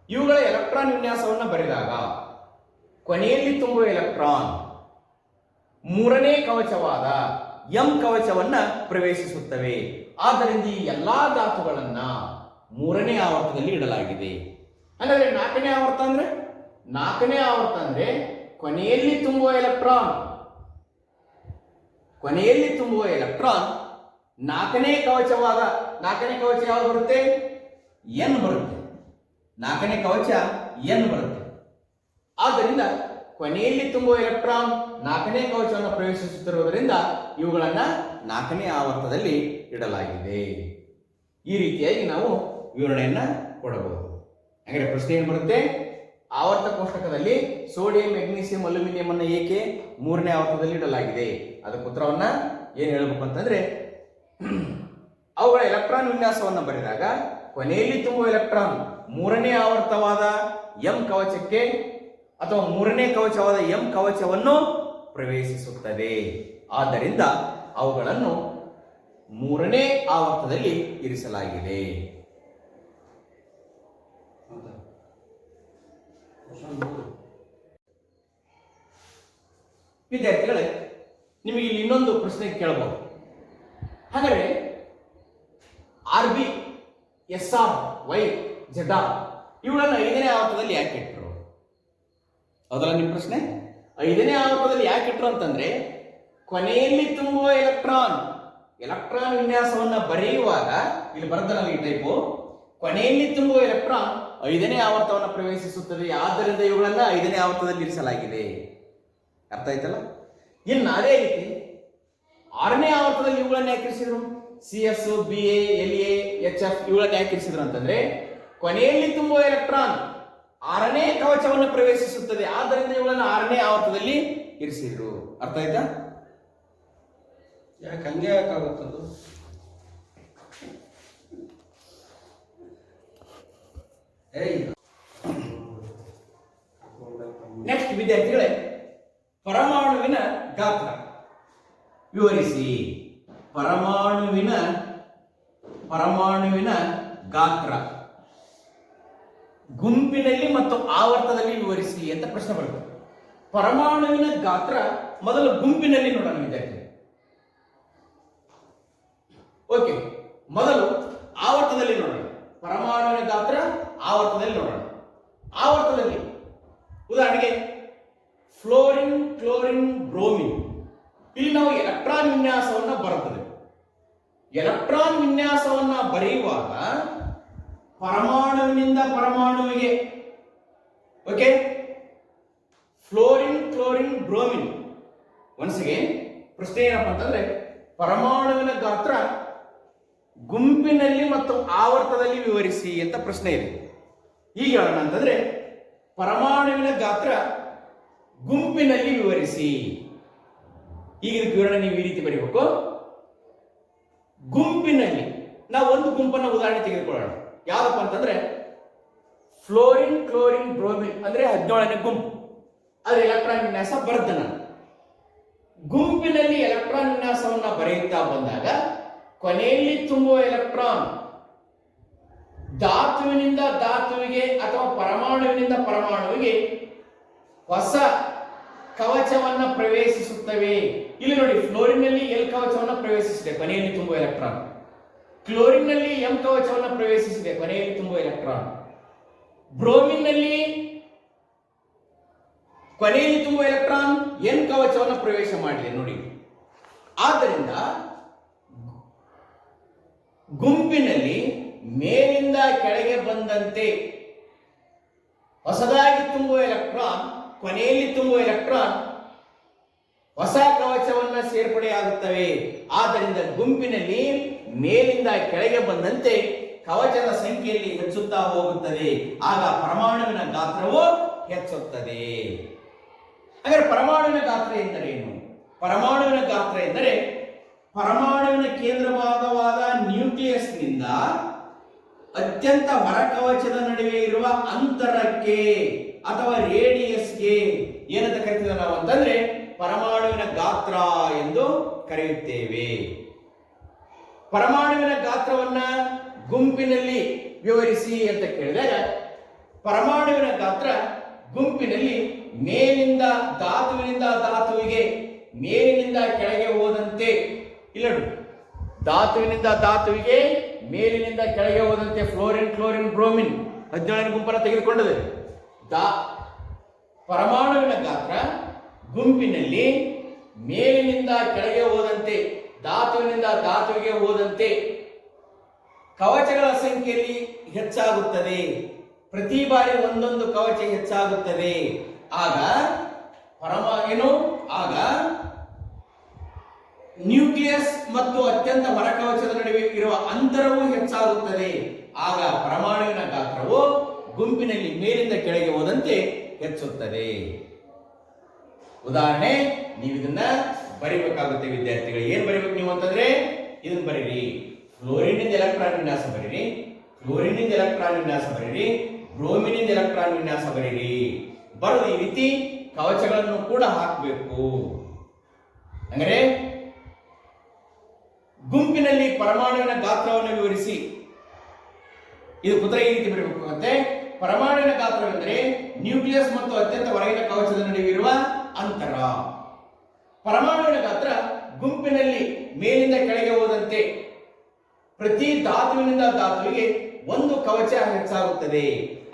ಇವುಗಳ ಎಲೆಕ್ಟ್ರಾನ್ ವಿನ್ಯಾಸವನ್ನು ಬರೆದಾಗ ಕೊನೆಯಲ್ಲಿ ತುಂಬುವ ಎಲೆಕ್ಟ್ರಾನ್ ಮೂರನೇ ಕವಚವಾದ ಎಂ ಕವಚವನ್ನ ಪ್ರವೇಶಿಸುತ್ತವೆ. ಆದ್ದರಿಂದ ಈ ಎಲ್ಲಾ ಧಾತುಗಳನ್ನ ಮೂರನೇ ಆವರ್ತದಲ್ಲಿ ಇಡಲಾಗಿದೆ. ಹಾಗಾದ್ರೆ ನಾಲ್ಕನೇ ಆವರ್ತ ಅಂದ್ರೆ ಕೊನೆಯಲ್ಲಿ ತುಂಬುವ ಎಲೆಕ್ಟ್ರಾನ್ ನಾಲ್ಕನೇ ಕವಚ ಯಾವುದು ಬರುತ್ತೆ? ಎನ್ ಬರುತ್ತೆ. ನಾಲ್ಕನೇ ಕವಚ ಎನ್ ಬರುತ್ತೆ. ಆದ್ದರಿಂದ ಕೊನೆಯಲ್ಲಿ ತುಂಬುವ ಎಲೆಕ್ಟ್ರಾನ್ ನಾಲ್ಕನೇ ಕವಚವನ್ನು ಪ್ರವೇಶಿಸುತ್ತಿರುವುದರಿಂದ ಇವುಗಳನ್ನ ನಾಲ್ಕನೇ ಆವರ್ತದಲ್ಲಿ ಇಡಲಾಗಿದೆ. ಈ ರೀತಿಯಾಗಿ ನಾವು ವಿವರಣೆಯನ್ನ ಕೊಡಬಹುದು. ಹಾಗಾದ್ರೆ ಪ್ರಶ್ನೆ ಏನು ಬರುತ್ತೆ? ಆವರ್ತ ಕೋಷ್ಟಕದಲ್ಲಿ ಸೋಡಿಯಂ, ಮೆಗ್ನೀಸಿಯಂ, ಅಲ್ಯೂಮಿನಿಯಂ ಅನ್ನು ಏಕೆ ಮೂರನೇ ಆವರ್ತದಲ್ಲಿ ಇಡಲಾಗಿದೆ? ಅದಕ್ಕೆ ಉತ್ತರವನ್ನ ಏನ್ ಹೇಳಬೇಕು ಅಂತಂದ್ರೆ, ಅವುಗಳ ಎಲೆಕ್ಟ್ರಾನ್ ವಿನ್ಯಾಸವನ್ನು ಬರೆದಾಗ ಕೊನೆಯಲ್ಲಿ ತುಂಬುವ ಎಲೆಕ್ಟ್ರಾನ್ ಮೂರನೇ ಆವರ್ತವಾದ ಎಂ ಕವಚಕ್ಕೆ ಅಥವಾ ಮೂರನೇ ಕವಚವಾದ ಎಂ ಕವಚವನ್ನು ಪ್ರವೇಶಿಸುತ್ತದೆ. ಆದ್ದರಿಂದ ಅವುಗಳನ್ನು ಮೂರನೇ ಆವರ್ತದಲ್ಲಿ ಇರಿಸಲಾಗಿದೆ. ಹೌದಾ? ಕ್ವಶನ್ 3. ವಿದ್ಯಾರ್ಥಿಗಳೇ, ನಿಮಗೆ ಇಲ್ಲಿ ಇನ್ನೊಂದು ಪ್ರಶ್ನೆ ಕೇಳಬಹುದು. ಹಾಗಾದ್ರೆ R B, S R, Y, Z R ಇವುಗಳನ್ನು 5ನೇ ಆವರ್ತದಲ್ಲಿ ಯಾಕೆ ಇಟ್ಟರು? ಹೌದಲ್ಲ ನಿಮ್ಮ ಪ್ರಶ್ನೆ? 5ನೇ ಆವರ್ತದಲ್ಲಿ ಯಾಕೆ ಇಟ್ಟರು ಅಂತಂದ್ರೆ, ಕೊನೆಯಲ್ಲಿ ತುಂಬುವ ಎಲೆಕ್ಟ್ರಾನ್ ವಿನ್ಯಾಸವನ್ನ ಬರೆಯುವಾಗ ಇಲ್ಲಿ ಬರೆದಲ್ಲ ಈ ಟೈಪು, ಕೊನೆಯಲ್ಲಿ ತುಂಬುವ ಎಲೆಕ್ಟ್ರಾನ್ 5ನೇ ಆವರ್ತವನ್ನು ಪ್ರವೇಶಿಸುತ್ತದೆ. ಆದ್ದರಿಂದ ಇವುಗಳನ್ನ 5ನೇ ಆವರ್ತದಲ್ಲಿ ಇರಿಸಲಾಗಿದೆ. ಅರ್ಥ ಆಯ್ತಲ್ಲ? ಇನ್ನು ಅದೇ ರೀತಿ 6ನೇ ಆವರ್ತದಲ್ಲಿ ಇವುಗಳನ್ನ ಯಾಕೆ ಇರಿಸಿದ್ರು? C S, B A, L A, H F ಇವುಗಳನ್ನ ಯಾಕೆ ಇರಿಸಿದ್ರು ಅಂತಂದ್ರೆ, ಕೊನೆಯಲ್ಲಿ ತುಂಬುವ ಎಲೆಕ್ಟ್ರಾನ್ 6ನೇ ಕವಚವನ್ನು ಪ್ರವೇಶಿಸುತ್ತದೆ. ಆದ್ದರಿಂದ ಇವುಗಳನ್ನ 6ನೇ ಆವರ್ತದಲ್ಲಿ ಇರಿಸಿದ್ರು. ಅರ್ಥ ಆಯ್ತಾ? ಯಾಕೆ ಹಂಗೆ ಯಾಕಾಗುತ್ತದು? ನೆಕ್ಸ್ಟ್ ವಿದ್ಯಾರ್ಥಿಗಳೇ, ಪರಮಾಣುವಿನ ಗಾತ್ರ ವಿವರಿಸಿ. ಪರಮಾಣುವಿನ ಗಾತ್ರ ಗುಂಪಿನಲ್ಲಿ ಮತ್ತು ಆವರ್ತದಲ್ಲಿ ವಿವರಿಸಿ ಅಂತ ಪ್ರಶ್ನೆ ಬರುತ್ತೆ. ಪರಮಾಣುವಿನ ಗಾತ್ರ ಮೊದಲು ಗುಂಪಿನಲ್ಲಿ ನೋಡೋಣ ವಿದ್ಯಾರ್ಥಿ. ಓಕೆ, ಮೊದಲು ಆವರ್ತದಲ್ಲಿ ನೋಡೋಣ. ಪರಮಾಣುವಿನ ಗಾತ್ರ ಆವರ್ತದಲ್ಲಿ ನೋಡೋಣ. ಆವರ್ತದಲ್ಲಿ ಉದಾಹರಣೆಗೆ ಫ್ಲೋರಿನ್, ಕ್ಲೋರಿನ್, ಬ್ರೋಮಿನ್, ಇಲ್ಲಿ ನಾವು ಎಲೆಕ್ಟ್ರಾನ್ ವಿನ್ಯಾಸವನ್ನ ಬರುತ್ತದೆ. ಎಲೆಕ್ಟ್ರಾನ್ ವಿನ್ಯಾಸವನ್ನ ಬರೆಯುವಾಗ ಪರಮಾಣುವಿನಿಂದ ಪರಮಾಣುವಿಗೆ, okay, fluorine, chlorine, bromine. Once again ಪ್ರಶ್ನೆ ಏನಪ್ಪ ಅಂತಂದ್ರೆ, ಪರಮಾಣುವಿನ ಗಾತ್ರ ಗುಂಪಿನಲ್ಲಿ ಮತ್ತು ಆವರ್ತದಲ್ಲಿ ವಿವರಿಸಿ ಅಂತ ಪ್ರಶ್ನೆ ಇದೆ. ಈಗ ಹೇಳೋಣ ಅಂತಂದ್ರೆ, ಪರಮಾಣುವಿನ ಗಾತ್ರ ಗುಂಪಿನಲ್ಲಿ ವಿವರಿಸಿ. ಈಗ ಇದಕ್ಕೆ ವಿವರಣೆ ನೀವು ಈ ರೀತಿ ಬರೀಬೇಕು. ಗುಂಪಿನಲ್ಲಿ ನಾವು ಒಂದು ಗುಂಪನ್ನು ಉದಾಹರಣೆ ತೆಗೆದುಕೊಳ್ಳೋಣ. ಯಾವಪ್ಪ ಅಂತಂದ್ರೆ ಫ್ಲೋರಿನ್, ಕ್ಲೋರಿನ್, ಬ್ರೋಮಿನ್ ಅಂದ್ರೆ 17ನೇ ಗುಂಪು. ಅದ್ರ ಎಲೆಕ್ಟ್ರಾನ್ ವಿನ್ಯಾಸ ಬರೆದ ನಾನು. ಗುಂಪಿನಲ್ಲಿ ಎಲೆಕ್ಟ್ರಾನ್ ವಿನ್ಯಾಸವನ್ನ ಬರೆಯುತ್ತಾ ಬಂದಾಗ ಕೊನೆಯಲ್ಲಿ ತುಂಬುವ ಎಲೆಕ್ಟ್ರಾನ್ ಧಾತುವಿನಿಂದ ಧಾತುವಿಗೆ ಅಥವಾ ಪರಮಾಣುವಿನಿಂದ ಪರಮಾಣುವಿಗೆ ಹೊಸ ಕವಚವನ್ನ ಪ್ರವೇಶಿಸುತ್ತವೆ. ಇಲ್ಲಿ ನೋಡಿ, ಫ್ಲೋರಿನ್ ನಲ್ಲಿ ಎಲ್ ಕವಚವನ್ನ ಪ್ರವೇಶಿಸಿದೆ, ಕೊನೆಯಲ್ಲಿ ತುಂಬುವ ಎಲೆಕ್ಟ್ರಾನ್. ಕ್ಲೋರಿನ್ ನಲ್ಲಿ ಎಂ ಕವಚವನ್ನ ಪ್ರವೇಶಿಸಿದೆ, ಕೊನೆಯಲ್ಲಿ ತುಂಬುವ ಎಲೆಕ್ಟ್ರಾನ್. ಬ್ರೋಮಿನ್ ನಲ್ಲಿ ಕೊನೆಯಲ್ಲಿ ತುಂಬುವ ಎಲೆಕ್ಟ್ರಾನ್ ಎನ್ ಕವಚವನ್ನ ಪ್ರವೇಶ ಮಾಡಿದೆ ನೋಡಿ. ಆದ್ದರಿಂದ ಗುಂಪಿನಲ್ಲಿ ಮೇಲಿಂದ ಕೆಳಗೆ ಬಂದಂತೆ ಹೊಸದಾಗಿ ತುಂಬುವ ಎಲೆಕ್ಟ್ರಾನ್, ಕೊನೆಯಲ್ಲಿ ತುಂಬುವ ಎಲೆಕ್ಟ್ರಾನ್ ಹೊಸ ಕವಚವನ್ನ ಸೇರ್ಪಡೆಯಾಗುತ್ತವೆ. ಆದ್ದರಿಂದ ಗುಂಪಿನಲ್ಲಿ ಮೇಲಿಂದ ಕೆಳಗೆ ಬಂದಂತೆ ಕವಚದ ಸಂಖ್ಯೆಯಲ್ಲಿ ಹೆಚ್ಚುತ್ತಾ ಹೋಗುತ್ತದೆ. ಆಗ ಪರಮಾಣುವಿನ ಗಾತ್ರವು ಹೆಚ್ಚುತ್ತದೆ. ಹಾಗಾದರೆ ಪರಮಾಣುವಿನ ಗಾತ್ರ ಎಂದರೇನು? ಪರಮಾಣುವಿನ ಗಾತ್ರ ಎಂದರೆ ಪರಮಾಣುವಿನ ಕೇಂದ್ರ ಭಾಗವಾದ ನ್ಯೂಕ್ಲಿಯಸ್ನಿಂದ ಅತ್ಯಂತ ಹೊರ ಕವಚದ ನಡುವೆ ಇರುವ ಅಂತರಕ್ಕೆ ಅಥವಾ ರೇಡಿಯಸ್ಗೆ ಏನಂತ ಕರಿತೀವಿ ನಾವು ಅಂತಂದ್ರೆ ಪರಮಾಣುವಿನ ಗಾತ್ರ ಎಂದು ಕರೆಯುತ್ತೇವೆ. ಪರಮಾಣುವಿನ ಗಾತ್ರವನ್ನ ಗುಂಪಿನಲ್ಲಿ ವಿವರಿಸಿ ಅಂತ ಕೇಳಿದಾಗ, ಪರಮಾಣುವಿನ ಗಾತ್ರ ಗುಂಪಿನಲ್ಲಿ ಮೇಲಿಂದ ಧಾತುವಿನಿಂದ ಧಾತುವಿಗೆ, ಮೇಲಿನಿಂದ ಕೆಳಗೆ ಹೋದಂತೆ, ಇಲ್ಲ ಧಾತುವಿನಿಂದ ಧಾತುವಿಗೆ ಮೇಲಿನಿಂದ ಕೆಳಗೆ ಹೋದಂತೆ ಫ್ಲೋರಿನ್, ಕ್ಲೋರಿನ್, ಬ್ರೋಮಿನ್ 17ನೇ ಗುಂಪನ್ನು ತೆಗೆದುಕೊಂಡಿದೆ. ಪರಮಾಣುವಿನ ಗಾತ್ರ ಗುಂಪಿನಲ್ಲಿ ಮೇಲಿನಿಂದ ಕೆಳಗೆ ಹೋದಂತೆ, ಧಾತುವಿನಿಂದ ಧಾತುವಿಗೆ ಹೋದಂತೆ ಕವಚಗಳ ಸಂಖ್ಯೆಯಲ್ಲಿ ಹೆಚ್ಚಾಗುತ್ತದೆ. ಪ್ರತಿ ಬಾರಿ ಒಂದೊಂದು ಕವಚ ಹೆಚ್ಚಾಗುತ್ತದೆ. ಆಗ ಆಗ ನ್ಯೂಕ್ಲಿಯಸ್ ಮತ್ತು ಅತ್ಯಂತ ಹೊರ ಕವಚದ ನಡುವೆ ಇರುವ ಅಂತರವು ಹೆಚ್ಚಾಗುತ್ತದೆ. ಆಗ ಪರಮಾಣುವಿನ ಗಾತ್ರವು ಗುಂಪಿನಲ್ಲಿ ಮೇಲಿಂದ ಕೆಳಗೆ ಹೋದಂತೆ ಹೆಚ್ಚುತ್ತದೆ. ಉದಾಹರಣೆ, ನೀವು ಇದನ್ನ ಬರಿಬೇಕಾಗುತ್ತೆ ವಿದ್ಯಾರ್ಥಿಗಳು. ಏನ್ ಬರಿಬೇಕು ನೀವು ಅಂತಂದ್ರೆ ಇದನ್ನ ಬರೀರಿ. ಫ್ಲೋರಿನಿಂದ ಎಲೆಕ್ಟ್ರಾನ್ ವಿನ್ಯಾಸ ಬರೀರಿ, ಕ್ಲೋರಿನಿಂದ ಎಲೆಕ್ಟ್ರಾನ್ ವಿನ್ಯಾಸ ಬರೀರಿ, ಬ್ರೋಮಿನಿಂದ ಎಲೆಕ್ಟ್ರಾನ್ ವಿನ್ಯಾಸ ಬರೀರಿ. ಬರೆದು ಈ ರೀತಿ ಕವಚಗಳನ್ನು ಕೂಡ ಹಾಕಬೇಕು. ಅಂದರೆ ಗುಂಪಿನಲ್ಲಿ ಪರಮಾಣುವಿನ ಗಾತ್ರವನ್ನು ವಿವರಿಸಿ. ಇದು ಪುತ್ರ ಈ ರೀತಿ ಬರಬೇಕು. ಮತ್ತೆ ಪರಮಾಣುವಿನ ಗಾತ್ರವೆಂದರೆ ನ್ಯೂಕ್ಲಿಯಸ್ ಮತ್ತು ಅತ್ಯಂತ ಹೊರಗಿನ ಕವಚದ ನಡುವಿರುವ ಅಂತರ. ಪರಮಾಣುವಿನ ಗಾತ್ರ ಗುಂಪಿನಲ್ಲಿ ಮೇಲಿಂದ ಕೆಳಗೆ ಹೋದಂತೆ ಪ್ರತಿ ಧಾತುವಿನಿಂದ ಧಾತುವಿಗೆ ಒಂದು ಕವಚ ಹೆಚ್ಚಾಗುತ್ತದೆ.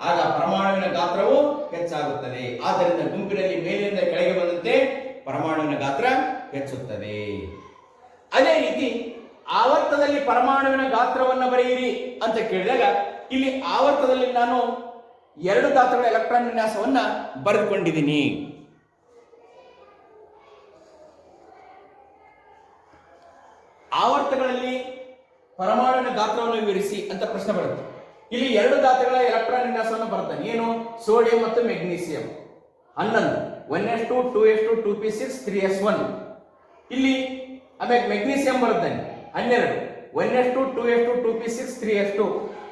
ಆಗ ಪರಮಾಣುವಿನ ಗಾತ್ರವು ಹೆಚ್ಚಾಗುತ್ತದೆ. ಆದ್ದರಿಂದ ಗುಂಪಿನಲ್ಲಿ ಮೇಲಿನಿಂದ ಕೆಳಗೆ ಬಂದಂತೆ ಪರಮಾಣುವಿನ ಗಾತ್ರ ಹೆಚ್ಚುತ್ತದೆ. ಅದೇ ರೀತಿ ಆವರ್ತದಲ್ಲಿ ಪರಮಾಣುವಿನ ಗಾತ್ರವನ್ನು ಬರೆಯಿರಿ ಅಂತ ಕೇಳಿದಾಗ ಇಲ್ಲಿ ಆವರ್ತದಲ್ಲಿ ನಾನು 2 ಧಾತುಗಳ ಎಲೆಕ್ಟ್ರಾನ್ ವಿನ್ಯಾಸವನ್ನ ಬರೆದುಕೊಂಡಿದ್ದೀನಿ. ಆವರ್ತಗಳಲ್ಲಿ ಪರಮಾಣುವಿನ ಗಾತ್ರವನ್ನು ವಿವರಿಸಿ ಅಂತ ಪ್ರಶ್ನೆ ಬರುತ್ತೆ. ಇಲ್ಲಿ 2 ಧಾತುಗಳ ಎಲೆಕ್ಟ್ರಾನ್ ವಿನ್ಯಾಸವನ್ನು ಬರ್ತಾನೆ. ಏನು? ಸೋಡಿಯಂ ಮತ್ತು magnesium 11 1s2 2s2 2p6 3s1. ಇಲ್ಲಿ ಆಮೇಲೆ ಮೆಗ್ನೀಸಿಯಂ ಬರುತ್ತಾನೆ 12 1s2 2s2 2p6 3s2.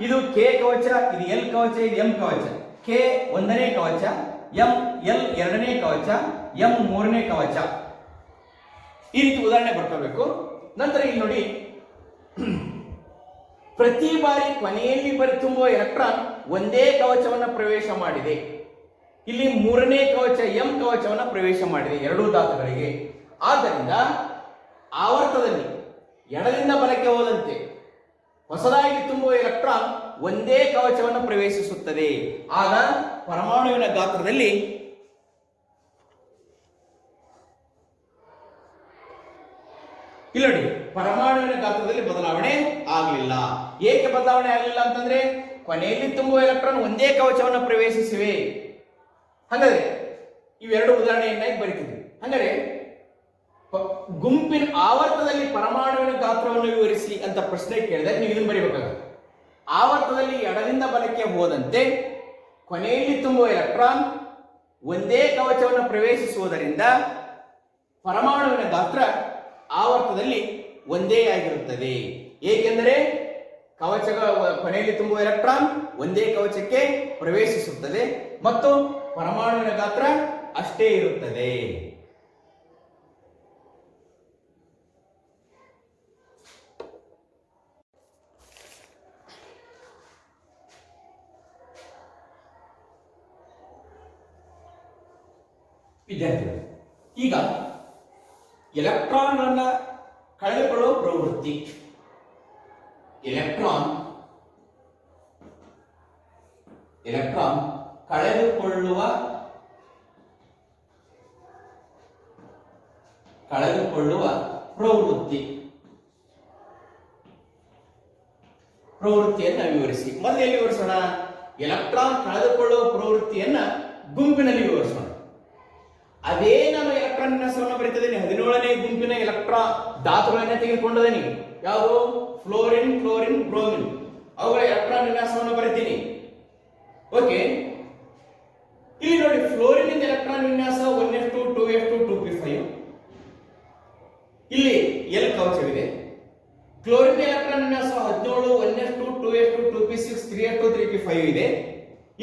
ಇದು ಕೆ ಕವಚ, ಇದು ಎಲ್ ಕವಚ, ಇದು ಎಂ ಕವಚ. ಕೆ 1ನೇ ಕವಚ, ಎಲ್ 2ನೇ ಕವಚ, ಎಂ 3ನೇ ಕವಚ. ಈ ರೀತಿ ಉದಾಹರಣೆ ಬರ್ಕೋಬೇಕು. ನಂತರ ಇಲ್ಲಿ ನೋಡಿ, ಪ್ರತಿ ಬಾರಿ ಕೊನೆಯಲ್ಲಿ ತುಂಬುವ ಎಲೆಕ್ಟ್ರಾನ್ ಒಂದೇ ಕವಚವನ್ನು ಪ್ರವೇಶ ಮಾಡಿದೆ. ಇಲ್ಲಿ 3ನೇ ಕವಚ ಎಂ ಕವಚವನ್ನು ಪ್ರವೇಶ ಮಾಡಿದೆ 2 ಧಾತುಗಳಿಗೆ. ಆದ್ದರಿಂದ ಆವರ್ತದಲ್ಲಿ ಎಡದಿಂದ ಬಲಕ್ಕೆ ಹೋದಂತೆ ಹೊಸದಾಗಿ ತುಂಬುವ ಎಲೆಕ್ಟ್ರಾನ್ ಒಂದೇ ಕವಚವನ್ನು ಪ್ರವೇಶಿಸುತ್ತದೆ. ಆಗ ಪರಮಾಣುವಿನ ಗಾತ್ರದಲ್ಲಿ ಇಲ್ಲಿ ನೋಡಿ, ಪರಮಾಣುವಿನ ಗಾತ್ರದಲ್ಲಿ ಬದಲಾವಣೆ ಆಗಲಿಲ್ಲ. ಏಕೆ ಬದಲಾವಣೆ ಆಗಲಿಲ್ಲ ಅಂತಂದ್ರೆ ಕೊನೆಯಲ್ಲಿ ತುಂಬುವ ಎಲೆಕ್ಟ್ರಾನ್ ಒಂದೇ ಕವಚವನ್ನು ಪ್ರವೇಶಿಸಿವೆ. ಹಾಗಾದ್ರೆ ಇವೆರಡು ಉದಾಹರಣೆಯನ್ನಾಗಿ ಬರೀತಿದ್ವಿ. ಹಾಗಾದ್ರೆ ಗುಂಪಿನ ಆವರ್ತದಲ್ಲಿ ಪರಮಾಣುವಿನ ಗಾತ್ರವನ್ನು ವಿವರಿಸಿ ಅಂತ ಪ್ರಶ್ನೆ ಕೇಳಿದಾಗ ನೀವು ಇದನ್ನು ಬರೀಬೇಕಾಗುತ್ತೆ. ಆವರ್ತದಲ್ಲಿ ಎಡದಿಂದ ಬಲಕ್ಕೆ ಹೋದಂತೆ ಕೊನೆಯಲ್ಲಿ ತುಂಬುವ ಎಲೆಕ್ಟ್ರಾನ್ ಒಂದೇ ಕವಚವನ್ನು ಪ್ರವೇಶಿಸುವುದರಿಂದ ಪರಮಾಣುವಿನ ಗಾತ್ರ ಆವರ್ತದಲ್ಲಿ ಒಂದೇ ಆಗಿರುತ್ತದೆ. ಏಕೆಂದರೆ ಕವಚಗಳ ಕೊನೆಯಲ್ಲಿ ತುಂಬುವ ಎಲೆಕ್ಟ್ರಾನ್ ಒಂದೇ ಕವಚಕ್ಕೆ ಪ್ರವೇಶಿಸುತ್ತದೆ ಮತ್ತು ಪರಮಾಣುವಿನ ಗಾತ್ರ ಅಷ್ಟೇ ಇರುತ್ತದೆ. ವಿದ್ಯಾರ್ಥಿಗಳು, ಈಗ ಎಲೆಕ್ಟ್ರಾನ್ಗಳನ್ನ ಕಳೆದುಕೊಳ್ಳುವ ಪ್ರವೃತ್ತಿ, ಎಲೆಕ್ಟ್ರಾನ್ ಕಳೆದುಕೊಳ್ಳುವ ಪ್ರವೃತ್ತಿಯನ್ನ ವಿವರಿಸಿ. ಮೊದಲು ಎಲ್ಲಿ ವಿವರಿಸೋಣ? ಎಲೆಕ್ಟ್ರಾನ್ ಕಳೆದುಕೊಳ್ಳುವ ಪ್ರವೃತ್ತಿಯನ್ನ ಗುಂಪಿನಲ್ಲಿ ವಿವರಿಸೋಣ. ಅದೇ ನಾನು ಎಲೆಕ್ಟ್ರಾನ್ ವಿನ್ಯಾಸವನ್ನು ಬರೀತಿದ್ದೇನೆ. 17ನೇ ಗುಂಪಿನ ಎಲೆಕ್ಟ್ರಾನ್ ಧಾತುಗಳನ್ನ ತೆಗೆದುಕೊಂಡಿದ್ದೇನೆ. ಯಾವುದು? Fluorine, bromine. ಅವುಗಳ ಎಲೆಕ್ಟ್ರಾನ್ ವಿನ್ಯಾಸವನ್ನು ಬರೀತೀನಿ. ಓಕೆ, ಇಲ್ಲಿ ನೋಡಿ, ಫ್ಲೋರಿನ್ ಎಲೆಕ್ಟ್ರಾನ್ ವಿನ್ಯಾಸ 1s2 2s2 2p5. ಇಲ್ಲಿ ಎಲ್ ಕವಚವಿದೆ. ಕ್ಲೋರಿನ್ ಎಲೆಕ್ಟ್ರಾನ್ ವಿನ್ಯಾಸ 17 1s2 2s2 2p6 3s2 3p5 ಇದೆ.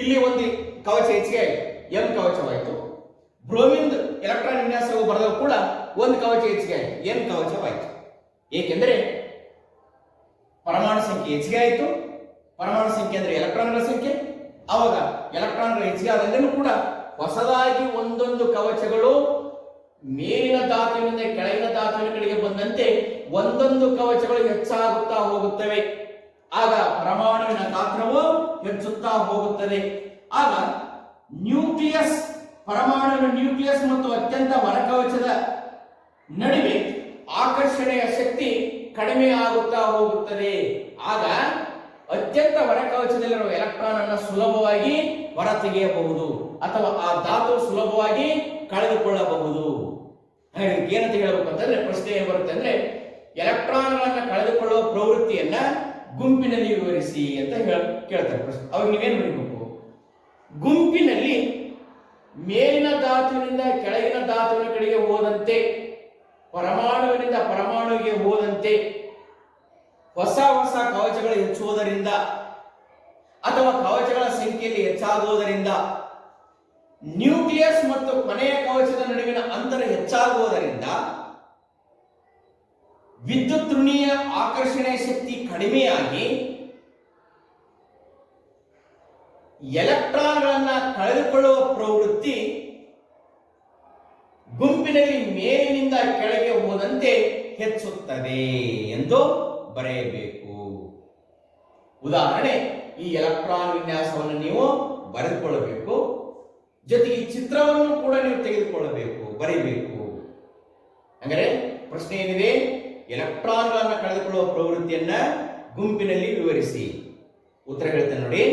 ಇಲ್ಲಿ ಒಂದು ಕವಚ ಹೆಚ್ಚಿಗೆ ಆಯಿತು, ಎಂ ಕವಚವಾಯಿತು. ಬ್ರೋಮಿನ್ ಎಲೆಕ್ಟ್ರಾನ್ ವಿನ್ಯಾಸವು ಬರೆದಾಗ ಕೂಡ ಒಂದು ಕವಚ ಹೆಚ್ಚಿಗೆ ಆಯಿತು, ಎನ್ ಕವಚವಾಯಿತು. ಏಕೆಂದರೆ ಪರಮಾಣು ಸಂಖ್ಯೆ ಹೆಚ್ಚಿಗೆ ಆಯಿತು. ಪರಮಾಣು ಸಂಖ್ಯೆ ಅಂದ್ರೆ ಎಲೆಕ್ಟ್ರಾನ್ಗಳ ಸಂಖ್ಯೆ. ಅವಾಗ ಎಲೆಕ್ಟ್ರಾನ್ಗಳು ಹೆಚ್ಚಿಗೆ ಆದಂತೆಯೂ ಕೂಡ ಹೊಸದಾಗಿ ಒಂದೊಂದು ಕವಚಗಳು ಮೇಲಿನ ಧಾತುವಿನಿಂದ ಕೆಳಗಿನ ಧಾತುವಿನ ಕಡೆಗೆ ಬಂದಂತೆ ಒಂದೊಂದು ಕವಚಗಳು ಹೆಚ್ಚಾಗುತ್ತಾ ಹೋಗುತ್ತವೆ. ಆಗ ಪರಮಾಣುವಿನ ಗಾತ್ರವು ಹೆಚ್ಚುತ್ತಾ ಹೋಗುತ್ತದೆ. ಆಗ ಪರಮಾಣುವಿನ ನ್ಯೂಕ್ಲಿಯಸ್ ಮತ್ತು ಅತ್ಯಂತ ಹೊರಕವಚದ ನಡುವೆ ಆಕರ್ಷಣೆಯ ಶಕ್ತಿ ಕಡಿಮೆ ಆಗುತ್ತಾ ಹೋಗುತ್ತದೆ. ಆಗ ಅತ್ಯಂತ ಹೊರಕವಚದಲ್ಲಿರುವ ಎಲೆಕ್ಟ್ರಾನ್ ಅನ್ನು ಸುಲಭವಾಗಿ ಹೊರತೆಗೆಯಬಹುದು ಅಥವಾ ಆ ಧಾತು ಸುಲಭವಾಗಿ ಕಳೆದುಕೊಳ್ಳಬಹುದು. ಏನಂತ ಹೇಳಬೇಕು ಅಂತಂದ್ರೆ ಪ್ರಶ್ನೆ ಏನ್ ಬರುತ್ತೆ ಅಂದ್ರೆ, ಎಲೆಕ್ಟ್ರಾನ್ಗಳನ್ನ ಕಳೆದುಕೊಳ್ಳುವ ಪ್ರವೃತ್ತಿಯನ್ನ ಗುಂಪಿನಲ್ಲಿ ವಿವರಿಸಿ ಅಂತ ಕೇಳ್ತಾರೆ ಪ್ರಶ್ನೆ. ಅವಾಗ ನೀವೇನ್ ಬರೀಬೇಕು? ಗುಂಪಿನಲ್ಲಿ ಮೇಲಿನ ಧಾತುವಿನಿಂದ ಕೆಳಗಿನ ಧಾತುವಿನ ಕಡೆಗೆ ಹೋದಂತೆ, ಪರಮಾಣುವಿನಿಂದ ಪರಮಾಣುವಿಗೆ ಹೋದಂತೆ ಹೊಸ ಕವಚಗಳು ಹೆಚ್ಚುವುದರಿಂದ ಅಥವಾ ಕವಚಗಳ ಸಂಖ್ಯೆಯಲ್ಲಿ ಹೆಚ್ಚಾಗುವುದರಿಂದ, ನ್ಯೂಕ್ಲಿಯಸ್ ಮತ್ತು ಕೊನೆಯ ಕವಚದ ನಡುವಿನ ಅಂತರ ಹೆಚ್ಚಾಗುವುದರಿಂದ ವಿದ್ಯುತ್ ಋಣೀಯ ಆಕರ್ಷಣೆಯ ಶಕ್ತಿ ಕಡಿಮೆಯಾಗಿ ಎಲೆಕ್ಟ್ರಾನ್ಗಳನ್ನ ಕಳೆದುಕೊಳ್ಳುವ ಪ್ರವೃತ್ತಿ ಗುಂಪಿನಲ್ಲಿ ಮೇಲಿನಿಂದ ಕೆಳಗೆ ಹೋದಂತೆ ಹೆಚ್ಚುತ್ತದೆ ಎಂದು ಬರೆಯಬೇಕು. ಉದಾಹರಣೆ, ಈ ಎಲೆಕ್ಟ್ರಾನ್ ವಿನ್ಯಾಸವನ್ನು ನೀವು ಬರೆದುಕೊಳ್ಳಬೇಕು, ಜೊತೆಗೆ ಈ ಚಿತ್ರವನ್ನು ಕೂಡ ನೀವು ತೆಗೆದುಕೊಳ್ಳಬೇಕು, ಬರೀಬೇಕು. ಅಂದರೆ ಪ್ರಶ್ನೆ ಏನಿದೆ, ಎಲೆಕ್ಟ್ರಾನ್ಗಳನ್ನು ಕಳೆದುಕೊಳ್ಳುವ ಪ್ರವೃತ್ತಿಯನ್ನ ಗುಂಪಿನಲ್ಲಿ ವಿವರಿಸಿ. ಉತ್ತರ ಹೇಳ್ತೇನೆ ನೋಡಿ.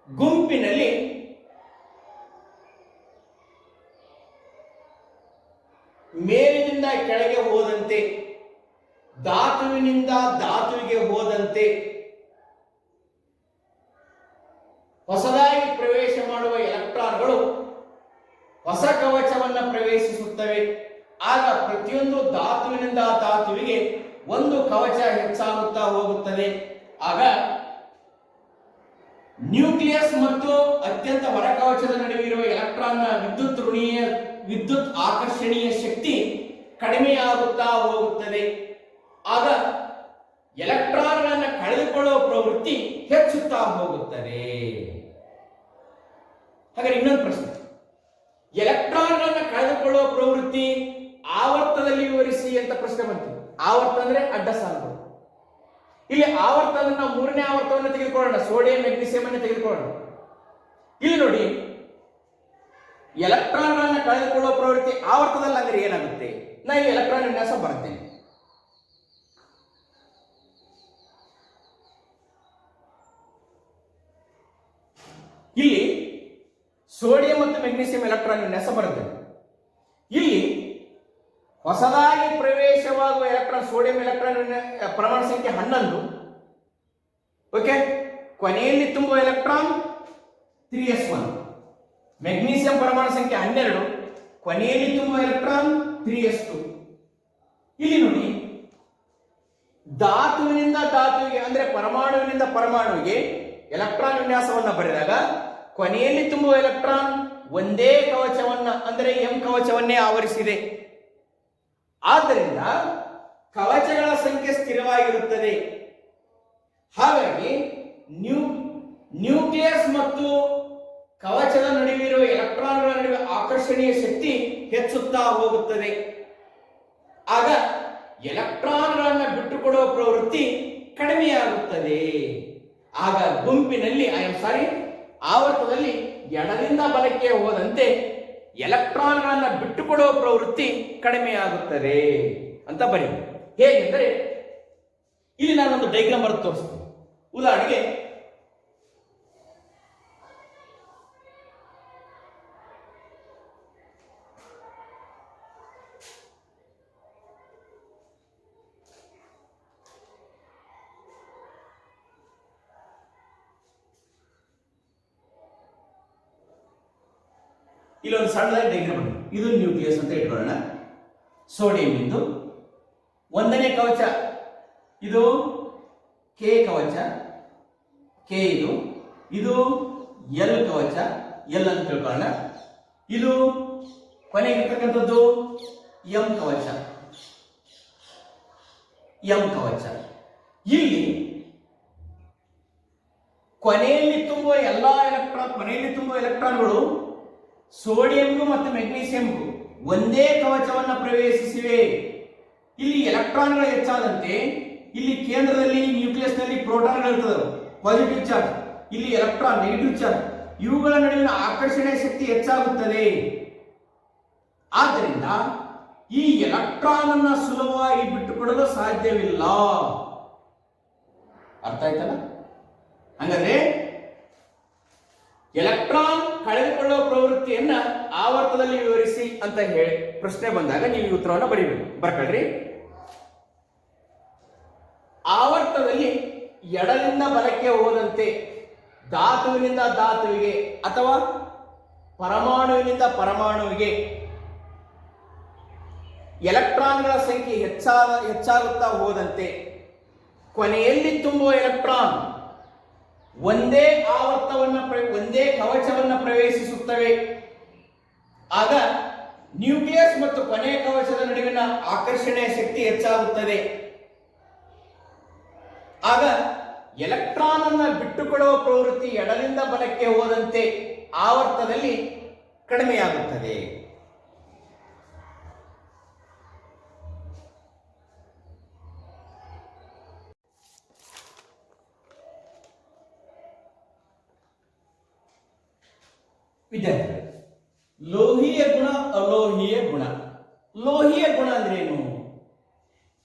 ಗುಂಪಿನಲ್ಲಿ ಮೇಲಿನಿಂದ ಕೆಳಗೆ ಹೋದಂತೆ, ಧಾತುವಿನಿಂದ ಧಾತುವಿಗೆ ಹೋದಂತೆ ಹೊಸದಾಗಿ ಪ್ರವೇಶ ಮಾಡುವ ಎಲೆಕ್ಟ್ರಾನ್ಗಳು ಹೊಸ ಕವಚವನ್ನು ಪ್ರವೇಶಿಸುತ್ತವೆ. ಆಗ ಪ್ರತಿಯೊಂದು ಧಾತುವಿನಿಂದ ಧಾತುವಿಗೆ ಒಂದು ಕವಚ ಹೆಚ್ಚಾಗುತ್ತಾ ಹೋಗುತ್ತದೆ. ಆಗ ನ್ಯೂಕ್ಲಿಯಸ್ ಮತ್ತು ಅತ್ಯಂತ ಹೊರ ಕವಚದ ನಡುವೆ ಇರುವ ಎಲೆಕ್ಟ್ರಾನ್ನ ವಿದ್ಯುತ್ ಆಕರ್ಷಣೀಯ ಶಕ್ತಿ ಕಡಿಮೆಯಾಗುತ್ತಾ ಹೋಗುತ್ತದೆ. ಆಗ ಎಲೆಕ್ಟ್ರಾನ್ಗಳನ್ನು ಕಳೆದುಕೊಳ್ಳುವ ಪ್ರವೃತ್ತಿ ಹೆಚ್ಚುತ್ತಾ ಹೋಗುತ್ತದೆ. ಹಾಗಾದ್ರೆ ಇನ್ನೊಂದು ಪ್ರಶ್ನೆ, ಎಲೆಕ್ಟ್ರಾನ್ಗಳನ್ನು ಕಳೆದುಕೊಳ್ಳುವ ಪ್ರವೃತ್ತಿ ಆವರ್ತದಲ್ಲಿ ವಿವರಿಸಿ ಅಂತ ಪ್ರಶ್ನೆ ಬಂತು. ಆವರ್ತ ಅಂದ್ರೆ ಅಡ್ಡ ಸಾಲುಗಳು. ಇಲ್ಲಿ ಆವರ್ತ ಅಂದ್ರೆ ನಾವು ಮೂರನೇ ಆವರ್ತವನ್ನು ತೆಗೆದುಕೊಳ್ಳೋಣ, ಸೋಡಿಯಂ ಮೆಗ್ನೀಸಿಯಂ ಅನ್ನು ತೆಗೆದುಕೊಳ್ಳೋಣ. ಇಲ್ಲಿ ನೋಡಿ, ಎಲೆಕ್ಟ್ರಾನ್ಗಳನ್ನು ಕಳೆದುಕೊಳ್ಳುವ ಪ್ರವೃತ್ತಿ ಆವರ್ತದಲ್ಲಿ ಅಂದ್ರೆ ಏನಾಗುತ್ತೆ? ನಾ ಈ ಎಲೆಕ್ಟ್ರಾನ್ ವಿನ್ಯಾಸ ಬರ್ತೇನೆ. ಇಲ್ಲಿ ಸೋಡಿಯಂ ಮತ್ತು ಮೆಗ್ನೀಸಿಯಂ ಎಲೆಕ್ಟ್ರಾನ್ ವಿನ್ಯಾಸ ಬರುತ್ತೆ. ಇಲ್ಲಿ ಹೊಸದಾಗಿ ಪ್ರವೇಶವಾಗುವ ಎಲೆಕ್ಟ್ರಾನ್, ಸೋಡಿಯಂ ಎಲೆಕ್ಟ್ರಾನ್ ಪ್ರಮಾಣ ಸಂಖ್ಯೆ 11. ಓಕೆ, ಕೊನೆಯಲ್ಲಿ ತುಂಬುವ ಎಲೆಕ್ಟ್ರಾನ್ 3s1. ಮೆಗ್ನೀಸಿಯಂ ಪರಮಾಣು ಸಂಖ್ಯೆ 12, ಕೊನೆಯಲ್ಲಿ ತುಂಬುವ ಎಲೆಕ್ಟ್ರಾನ್ 3s2. ಇಲ್ಲಿ ನೋಡಿ, ಧಾತುವಿನಿಂದ ಧಾತುವಿಗೆ ಅಂದ್ರೆ ಪರಮಾಣುವಿನಿಂದ ಪರಮಾಣುವಿಗೆ ಎಲೆಕ್ಟ್ರಾನ್ ವಿನ್ಯಾಸವನ್ನ ಬರೆದಾಗ ಕೊನೆಯಲ್ಲಿ ತುಂಬುವ ಎಲೆಕ್ಟ್ರಾನ್ ಒಂದೇ ಕವಚವನ್ನ ಅಂದ್ರೆ ಎಂ ಕವಚವನ್ನೇ ಆವರಿಸಿದೆ. ಆದ್ದರಿಂದ ಕವಚಗಳ ಸಂಖ್ಯೆ ಸ್ಥಿರವಾಗಿರುತ್ತದೆ. ಹಾಗಾಗಿ ನ್ಯೂಕ್ಲಿಯಸ್ ಮತ್ತು ಕವಚದ ನಡುವಿರುವ ಎಲೆಕ್ಟ್ರಾನ್ಗಳ ನಡುವೆ ಆಕರ್ಷಣೀಯ ಶಕ್ತಿ ಹೆಚ್ಚುತ್ತಾ ಹೋಗುತ್ತದೆ. ಆಗ ಎಲೆಕ್ಟ್ರಾನ್ಗಳನ್ನು ಬಿಟ್ಟುಕೊಡುವ ಪ್ರವೃತ್ತಿ ಕಡಿಮೆಯಾಗುತ್ತದೆ. ಆಗ ಗುಂಪಿನಲ್ಲಿ ಆವರ್ತದಲ್ಲಿ ಎಡದಿಂದ ಬಲಕ್ಕೆ ಹೋದಂತೆ ಎಲೆಕ್ಟ್ರಾನ್ಗಳನ್ನು ಬಿಟ್ಟುಕೊಡುವ ಪ್ರವೃತ್ತಿ ಕಡಿಮೆಯಾಗುತ್ತದೆ ಅಂತ ಬರೀಬೇಕು. ಹೇಗೆಂದರೆ ಇಲ್ಲಿ ನಾನೊಂದು ಡೈಗ್ರಾಮ್ ಬರೆದು ತೋರಿಸ್ತೀನಿ. ಉದಾಹರಣೆಗೆ ಇಲ್ಲೊಂದು ಸಣ್ಣದಾಗಿ ಡೈಗ್ರಾಮ್, ಇದು ನ್ಯೂಕ್ಲಿಯಸ್ ಅಂತ ಇಟ್ಕೊಳ್ಳೋಣ. ಸೋಡಿಯಂ ಇಂದು ಒಂದನೇ ಕವಚ, ಇದು ಕೆ ಕವಚ, ಕೆ ಇದು ಎಲ್ ಕವಚ, ಎಲ್ ಅಂತ ತಿಳ್ಕೊಳ್ಳೋಣ. ಇದು ಕೊನೆಗಿರ್ತಕ್ಕಂಥದ್ದು ಎಂ ಕವಚ, ಎಂ ಕವಚ. ಇಲ್ಲಿ ಕೊನೆಯಲ್ಲಿ ತುಂಬುವ ಎಲೆಕ್ಟ್ರಾನ್ಗಳು ಸೋಡಿಯಂಗೂ ಮತ್ತು ಮೆಗ್ನೀಸಿಯಂಗೂ ಒಂದೇ ಕವಚವನ್ನು ಪ್ರವೇಶಿಸಿವೆ. ಇಲ್ಲಿ ಎಲೆಕ್ಟ್ರಾನ್ಗಳು ಹೆಚ್ಚಾದಂತೆ ಇಲ್ಲಿ ಕೇಂದ್ರದಲ್ಲಿ ನ್ಯೂಕ್ಲಿಯಸ್ ನಲ್ಲಿ ಪ್ರೋಟಾನ್ಗಳು ಇರ್ತದೆ, ಪಾಸಿಟಿವ್ ಚಾರ್ಜ್. ಇಲ್ಲಿ ಎಲೆಕ್ಟ್ರಾನ್ ನೆಗೆಟಿವ್ ಚಾರ್ಜ್. ಇವುಗಳ ನಡುವಿನ ಆಕರ್ಷಣೆಯ ಶಕ್ತಿ ಹೆಚ್ಚಾಗುತ್ತದೆ. ಆದ್ದರಿಂದ ಈ ಎಲೆಕ್ಟ್ರಾನ್ ಅನ್ನ ಸುಲಭವಾಗಿ ಬಿಟ್ಟುಕೊಡಲು ಸಾಧ್ಯವಿಲ್ಲ. ಅರ್ಥ ಆಯ್ತಲ್ಲ? ಹಂಗಾದ್ರೆ ಎಲೆಕ್ಟ್ರಾನ್ ಕಳೆದುಕೊಳ್ಳುವ ಪ್ರವೃತ್ತಿಯನ್ನ ಆವರ್ತದಲ್ಲಿ ವಿವರಿಸಿ ಅಂತ ಹೇಳಿ ಪ್ರಶ್ನೆ ಬಂದಾಗ ನೀವು ಈ ಉತ್ತರವನ್ನು ಬರೀಬೇಕು. ಬರ್ಕೊಳ್ರಿ. ಆವರ್ತದಲ್ಲಿ ಎಡದಿಂದ ಬಲಕ್ಕೆ ಹೋದಂತೆ, ಧಾತುವಿನಿಂದ ಧಾತುವಿಗೆ ಅಥವಾ ಪರಮಾಣುವಿನಿಂದ ಪರಮಾಣುವಿಗೆ ಎಲೆಕ್ಟ್ರಾನ್ಗಳ ಸಂಖ್ಯೆ ಹೆಚ್ಚಾಗುತ್ತಾ ಹೋದಂತೆ ಕೊನೆಯಲ್ಲಿ ತುಂಬುವ ಎಲೆಕ್ಟ್ರಾನ್ ಒಂದೇ ಒಂದೇ ಕವಚವನ್ನು ಪ್ರವೇಶಿಸುತ್ತವೆ. ಆಗ ನ್ಯೂಕ್ಲಿಯಸ್ ಮತ್ತು ಕೊನೆಯ ಕವಚದ ನಡುವಿನ ಆಕರ್ಷಣೆಯ ಶಕ್ತಿ ಹೆಚ್ಚಾಗುತ್ತದೆ. ಆಗ ಎಲೆಕ್ಟ್ರಾನ್ ಅನ್ನು ಬಿಟ್ಟುಕೊಡುವ ಪ್ರವೃತ್ತಿ ಎಡದಿಂದ ಬಲಕ್ಕೆ ಹೋದಂತೆ ಆವರ್ತದಲ್ಲಿ ಕಡಿಮೆಯಾಗುತ್ತದೆ. ವಿದ್ಯಾರ್ಥಿಗಳು, ಲೋಹೀಯ ಗುಣ, ಅಲೋಹೀಯ ಗುಣ. ಲೋಹೀಯ ಗುಣ ಅಂದ್ರೆ ಏನು?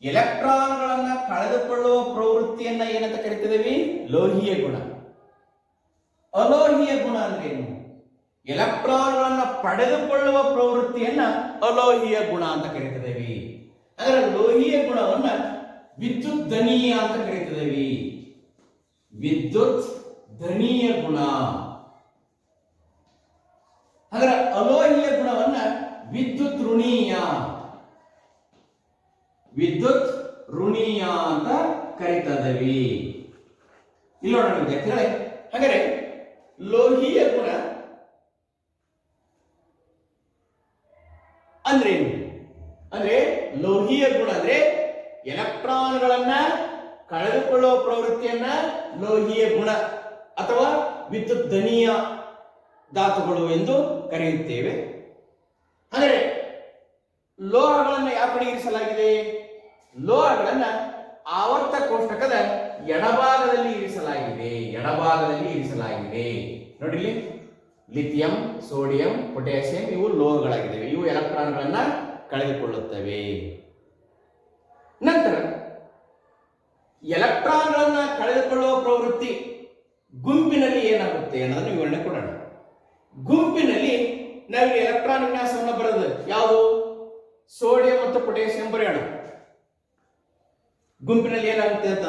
ಎಲೆಕ್ಟ್ರಾನ್ಗಳನ್ನ ಕಳೆದುಕೊಳ್ಳುವ ಪ್ರವೃತ್ತಿಯನ್ನ ಏನಂತ ಕರಿತಿದ್ದೀವಿ? ಲೋಹೀಯ ಗುಣ. ಅಲೋಹೀಯ ಗುಣ ಅಂದ್ರೆ ಏನು? ಎಲೆಕ್ಟ್ರಾನ್ಗಳನ್ನ ಪಡೆದುಕೊಳ್ಳುವ ಪ್ರವೃತ್ತಿಯನ್ನ ಅಲೋಹೀಯ ಗುಣ ಅಂತ ಕರಿತಿದ್ದೀವಿ. ಅದರ ಲೋಹೀಯ ಗುಣವನ್ನ ವಿದ್ಯುತ್ ಧನೀಯ ಅಂತ ಕರಿತಿದ್ದೀವಿ. ವಿದ್ಯುತ್ ಧನೀಯ ಗುಣ. ಅದರ ಅಲೋಹೀಯ ಗುಣವನ್ನ ವಿದ್ಯುತ್ ಋಣೀಯ, ವಿದ್ಯುತ್ ಋಣೀಯ ಅಂತ ಕರಿತದವಿ. ಇಲ್ಲಿ ನೋಡೋಣ ವಿದ್ಯಾರ್ಥಿಗಳೇ, ಹಾಗಾದ್ರೆ ಲೋಹೀಯ ಗುಣ ಅಂದ್ರೆ ಏನು? ಅಂದ್ರೆ ಲೋಹೀಯ ಗುಣ ಅಂದ್ರೆ ಎಲೆಕ್ಟ್ರಾನ್ಗಳನ್ನ ಕಳೆದುಕೊಳ್ಳುವ ಪ್ರವೃತ್ತಿಯನ್ನ ಲೋಹೀಯ ಗುಣ ಅಥವಾ ವಿದ್ಯುತ್ ಧನೀಯ ಧಾತುಗಳು ಎಂದು ಕರೆಯುತ್ತೇವೆ. ಅಂದರೆ ಲೋಹಗಳನ್ನು ಯಾವ ಕಡೆ ಇರಿಸಲಾಗಿದೆ? ಲೋಹಗಳನ್ನ ಆವರ್ತ ಕೋಷ್ಟಕದ ಎಡಭಾಗದಲ್ಲಿ ಇರಿಸಲಾಗಿದೆ. ಎಡಭಾಗದಲ್ಲಿ ಇರಿಸಲಾಗಿದೆ. ನೋಡಿ ಇಲ್ಲಿ ಲಿಥಿಯಂ, ಸೋಡಿಯಂ, ಪೊಟ್ಯಾಸಿಯಂ ಇವು ಲೋಹಗಳಾಗಿವೆ. ಇವು ಎಲೆಕ್ಟ್ರಾನ್ಗಳನ್ನ ಕಳೆದುಕೊಳ್ಳುತ್ತವೆ. ನಂತರ ಎಲೆಕ್ಟ್ರಾನ್ಗಳನ್ನ ಕಳೆದುಕೊಳ್ಳುವ ಪ್ರವೃತ್ತಿ ಗುಂಪಿನಲ್ಲಿ ಏನಾಗುತ್ತೆ ಅನ್ನೋದನ್ನು ವಿವರಣೆ ಕೊಡೋಣ. ಗುಂಪಿನಲ್ಲಿ ನಾವು ಎಲೆಕ್ಟ್ರಾನ್ ವಿನ್ಯಾಸವನ್ನು ಬರೆದು ಯಾವುದು? ಸೋಡಿಯಂ ಮತ್ತು ಪೊಟ್ಯಾಸಿಯಂ ಬರೆಯೋಣ. ಗುಂಪಿನಲ್ಲಿ ಏನಾಗುತ್ತೆ ಅಂತ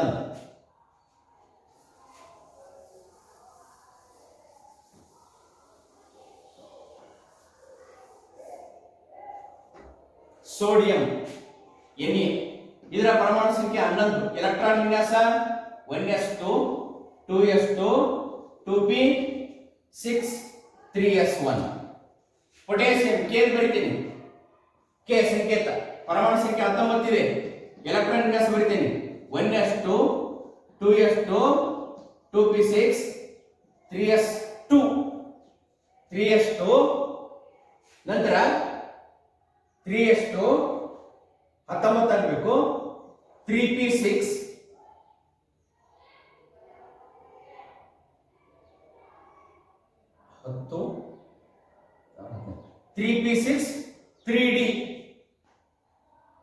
ಸೋಡಿಯಂ Na, ಇದರ ಪರಮಾಣು ಸಂಖ್ಯೆ 11. ಎಲೆಕ್ಟ್ರಾನ್ ವಿನ್ಯಾಸ 1s2 2s2 2p6 3s1. Potassium K ಬರಿತೀನಿ. ಕೆ ಸಂಕೇತ, ಪರಮಾಣು ಸಂಖ್ಯೆ 19 ಇದೆ. ಎಲೆಕ್ಟ್ರಾನ್ ವಿನ್ಯಾಸ ಬರಿತೀನಿ 1s2 2s2 2p6 3s2 3s2 ನಂತರ 3s2 19 ಆಗಬೇಕು. 3p6 10 3p6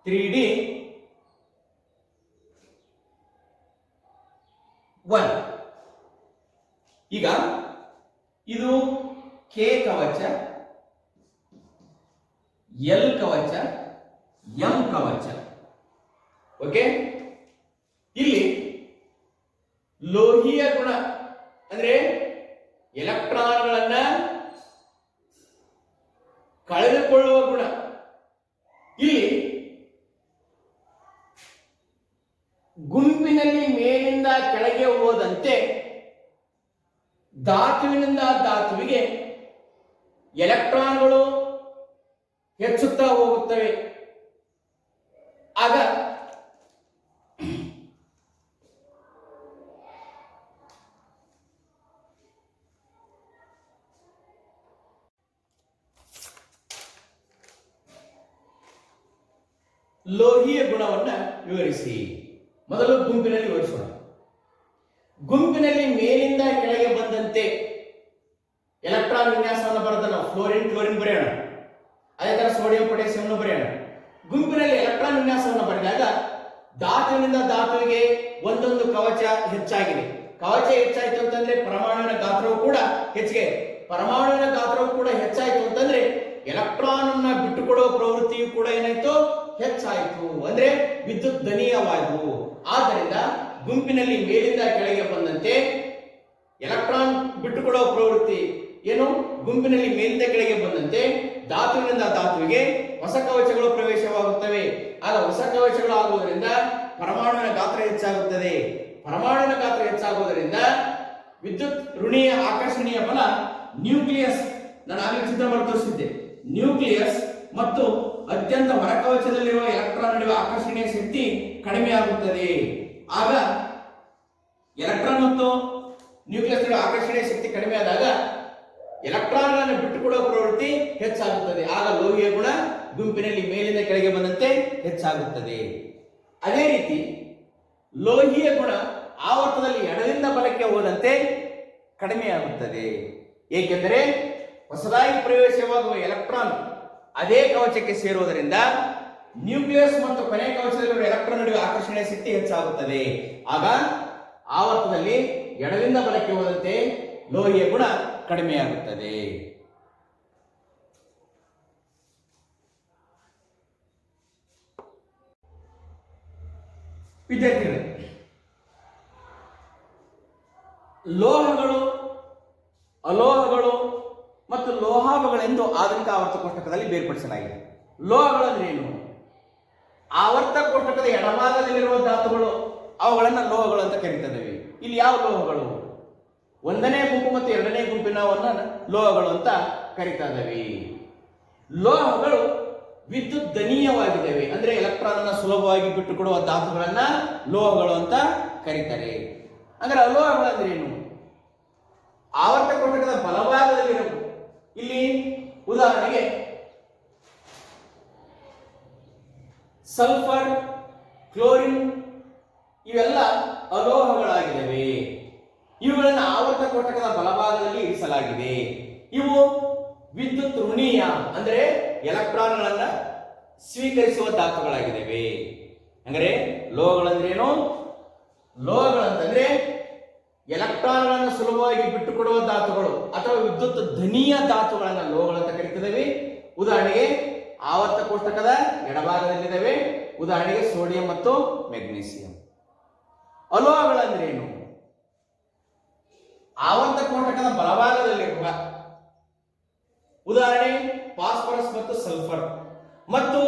3d 1. ಈಗ ಇದು ಕೆ ಕವಚ, ಎಲ್ ಕವಚ, ಎಂ ಕವಚ. ಓಕೆ, ಇಲ್ಲಿ ಲೋಹೀಯ ಗುಣ ಅಂದ್ರೆ ಎಲೆಕ್ಟ್ರಾನ್ಗಳನ್ನ ಕಳೆದುಕೊಳ್ಳುವ ಗುಣ. ಇಲ್ಲಿ ಗುಂಪಿನಲ್ಲಿ ಮೇಲಿಂದ ಕೆಳಗೆ ಹೋದಂತೆ ಧಾತುವಿನಿಂದ ಧಾತುವಿಗೆ ಎಲೆಕ್ಟ್ರಾನ್ಗಳು ಹೆಚ್ಚುತ್ತಾ ಹೋಗುತ್ತವೆ. ಆಗ ಲೋಹೀಯ ಗುಣವನ್ನ ವಿವರಿಸಿ. ಮೊದಲು ಗುಂಪಿನಲ್ಲಿ ವಿವರಿಸೋಣ. ಗುಂಪಿನಲ್ಲಿ ಮೇಲಿಂದ ಕೆಳಗೆ ಬಂದಂತೆ ಎಲೆಕ್ಟ್ರಾನ್ ವಿನ್ಯಾಸವನ್ನು ಬರೆದ ನಾವು ಫ್ಲೋರಿನ್ ಕ್ಲೋರಿನ್ ಬರೆಯೋಣ. ಅದೇ ತರ ಸೋಡಿಯಂ ಪೊಟ್ಯಾಸಿಯಂ ಬರೆಯೋಣ. ಗುಂಪಿನಲ್ಲಿ ಎಲೆಕ್ಟ್ರಾನ್ ವಿನ್ಯಾಸವನ್ನು ಬರೆದಾಗ ಧಾತುವಿನಿಂದ ಧಾತುವಿಗೆ ಒಂದೊಂದು ಕವಚ ಹೆಚ್ಚಾಗಿದೆ. ಕವಚ ಹೆಚ್ಚಾಯಿತು ಅಂತಂದ್ರೆ ಪರಮಾಣುವಿನ ಗಾತ್ರವು ಕೂಡ ಹೆಚ್ಚಿಗೆ. ಪರಮಾಣುವಿನ ಗಾತ್ರವು ಕೂಡ ಹೆಚ್ಚಾಯಿತು ಅಂತಂದ್ರೆ ಎಲೆಕ್ಟ್ರಾನ್ ಅನ್ನ ಬಿಟ್ಟುಕೊಡುವ ಪ್ರವೃತ್ತಿಯು ಕೂಡ ಏನಾಯ್ತು? ಹೆಚ್ಚಾಯಿತು. ಅಂದ್ರೆ ವಿದ್ಯುತ್ ಧನೀಯವಾದವು. ಆದ್ದರಿಂದ ಗುಂಪಿನಲ್ಲಿ ಮೇಲಿಂದ ಕೆಳಗೆ ಬಂದಂತೆ ಎಲೆಕ್ಟ್ರಾನ್ ಬಿಟ್ಟುಕೊಡುವ ಪ್ರವೃತ್ತಿ ಏನು? ಗುಂಪಿನಲ್ಲಿ ಮೇಲಿಂದ ಕೆಳಗೆ ಬಂದಂತೆ ಧಾತುವಿನಿಂದ ಧಾತುವಿಗೆ ಹೊಸ ಕವಚಗಳು ಪ್ರವೇಶವಾಗುತ್ತವೆ. ಆಗ ಹೊಸ ಕವಚಗಳು ಆಗುವುದರಿಂದ ಪರಮಾಣುವಿನ ಗಾತ್ರ ಹೆಚ್ಚಾಗುತ್ತದೆ. ಪರಮಾಣುವಿನ ಗಾತ್ರ ಹೆಚ್ಚಾಗುವುದರಿಂದ ವಿದ್ಯುತ್ ಋಣೀಯ ಆಕರ್ಷಣೀಯ ಬಲ ನ್ಯೂಕ್ಲಿಯಸ್, ನಾನು ಆಗಲೇ ಚಿತ್ರ ಬರೆದು ತೋರಿಸಿದ್ದೆ, ನ್ಯೂಕ್ಲಿಯಸ್ ಮತ್ತು ಅತ್ಯಂತ ಹೊರಕವಚದಲ್ಲಿರುವ ಎಲೆಕ್ಟ್ರಾನ್ ನಡುವೆ ಆಕರ್ಷಣೆಯ ಶಕ್ತಿ ಕಡಿಮೆಯಾಗುತ್ತದೆ. ಆಗ ಎಲೆಕ್ಟ್ರಾನ್ ಮತ್ತು ನ್ಯೂಕ್ಲಿಯಸ್ ನಡುವೆ ಆಕರ್ಷಣೆಯ ಶಕ್ತಿ ಕಡಿಮೆ ಆದಾಗ ಎಲೆಕ್ಟ್ರಾನ್ಗಳನ್ನು ಬಿಟ್ಟುಕೊಡುವ ಪ್ರವೃತ್ತಿ ಹೆಚ್ಚಾಗುತ್ತದೆ. ಆಗ ಲೋಹೀಯ ಗುಣ ಗುಂಪಿನಲ್ಲಿ ಮೇಲಿಂದ ಕೆಳಗೆ ಬಂದಂತೆ ಹೆಚ್ಚಾಗುತ್ತದೆ. ಅದೇ ರೀತಿ ಲೋಹೀಯ ಗುಣ ಆವರ್ತದಲ್ಲಿ ಎಡದಿಂದ ಬಲಕ್ಕೆ ಹೋದಂತೆ ಕಡಿಮೆಯಾಗುತ್ತದೆ. ಏಕೆಂದರೆ ಹೊಸದಾಗಿ ಪ್ರವೇಶವಾಗುವ ಎಲೆಕ್ಟ್ರಾನ್ ಅದೇ ಕವಚಕ್ಕೆ ಸೇರುವುದರಿಂದ ನ್ಯೂಕ್ಲಿಯಸ್ ಮತ್ತು ಕೊನೆಯ ಕವಚದಲ್ಲಿರುವ ಎಲೆಕ್ಟ್ರಾನ್ ನಡುವೆ ಆಕರ್ಷಣೆಯ ಶಕ್ತಿ ಹೆಚ್ಚಾಗುತ್ತದೆ. ಆಗ ಆವರ್ತದಲ್ಲಿ ಎಡದಿಂದ ಬಲಕ್ಕೆ ಹೋದಂತೆ ಲೋಹೀಯ ಗುಣ ಕಡಿಮೆಯಾಗುತ್ತದೆ. ವಿದ್ಯಾರ್ಥಿಗಳೇ, ಲೋಹಗಳು, ಅಲೋಹಗಳು ಮತ್ತು ಲೋಹಾಭಗಳೆಂದು ಆಧುನಿಕ ಆವರ್ತ ಕೋಷ್ಟಕದಲ್ಲಿ ಬೇರ್ಪಡಿಸಲಾಗಿದೆ. ಲೋಹಗಳು ಅಂದ್ರೆ ಏನು? ಆವರ್ತ ಕೋಷ್ಟಕದ ಎಡಭಾಗದಲ್ಲಿರುವ ಧಾತುಗಳು, ಅವುಗಳನ್ನು ಲೋಹಗಳು ಅಂತ ಕರೀತೇವೆ. ಇಲ್ಲಿ ಯಾವ ಲೋಹಗಳು? ಒಂದನೇ ಗುಂಪು ಮತ್ತು ಎರಡನೇ ಗುಂಪಿನವನ್ನ ಲೋಹಗಳು ಅಂತ ಕರೀತಾ ಇದ್ದೇವೆ. ಲೋಹಗಳು ವಿದ್ಯುತ್ ದನೀಯವಾಗಿದ್ದಾವೆ, ಅಂದ್ರೆ ಎಲೆಕ್ಟ್ರಾನ್ ಅನ್ನ ಸುಲಭವಾಗಿ ಬಿಟ್ಟುಕೊಡುವ ಧಾತುಗಳನ್ನ ಲೋಹಗಳು ಅಂತ ಕರೀತಾರೆ. ಅಂದ್ರೆ ಅಲೋಹಗಳು ಅಂದ್ರೆ ಏನು? ಆವರ್ತ ಕೋಷ್ಟಕದ ಬಲಭಾಗದಲ್ಲಿರುವ, ಇಲ್ಲಿ ಉದಾಹರಣೆಗೆ ಸಲ್ಫರ್, ಕ್ಲೋರಿನ್ ಇವೆಲ್ಲ ಅಲೋಹಗಳಾಗಿದ್ದಾವೆ. ಇವುಗಳನ್ನು ಆವರ್ತ ಕೋಷ್ಟಕದ ಬಲಭಾಗದಲ್ಲಿ ಇರಿಸಲಾಗಿದೆ. ಇವು ವಿದ್ಯುತ್ ಋಣೀಯ, ಅಂದರೆ ಎಲೆಕ್ಟ್ರಾನ್ಗಳನ್ನ ಸ್ವೀಕರಿಸುವ ಧಾತುಗಳಾಗಿದ್ದಾವೆ. ಅಂದರೆ ಲೋಹಗಳಂದ್ರೇನು? ಲೋಹಗಳಂತಂದ್ರೆ ಎಲೆಕ್ಟ್ರಾನ್ಗಳನ್ನು ಸುಲಭವಾಗಿ ಬಿಟ್ಟುಕೊಡುವ ಧಾತುಗಳು ಅಥವಾ ವಿದ್ಯುತ್ ಧನೀಯ ಧಾತುಗಳನ್ನ ಲೋಹಗಳಂತ ಕರೀತಿದ್ದೇವೆ. ಉದಾಹರಣೆಗೆ ಆವರ್ತ ಕೋಷ್ಟಕದ ಎಡಭಾಗದಲ್ಲಿದ್ದಾವೆ. ಉದಾಹರಣೆಗೆ ಸೋಡಿಯಂ ಮತ್ತು ಮೆಗ್ನೀಸಿಯಂ. ಅಲೋಹಗಳಂದ್ರೇನು? ಆವರ್ತ ಕೋಷ್ಟಕದ ಬಲಭಾಗದಲ್ಲಿರುವ, ಉದಾಹರಣೆ ಫಾಸ್ಫರಸ್ ಮತ್ತು ಸಲ್ಫರ್, ಮತ್ತು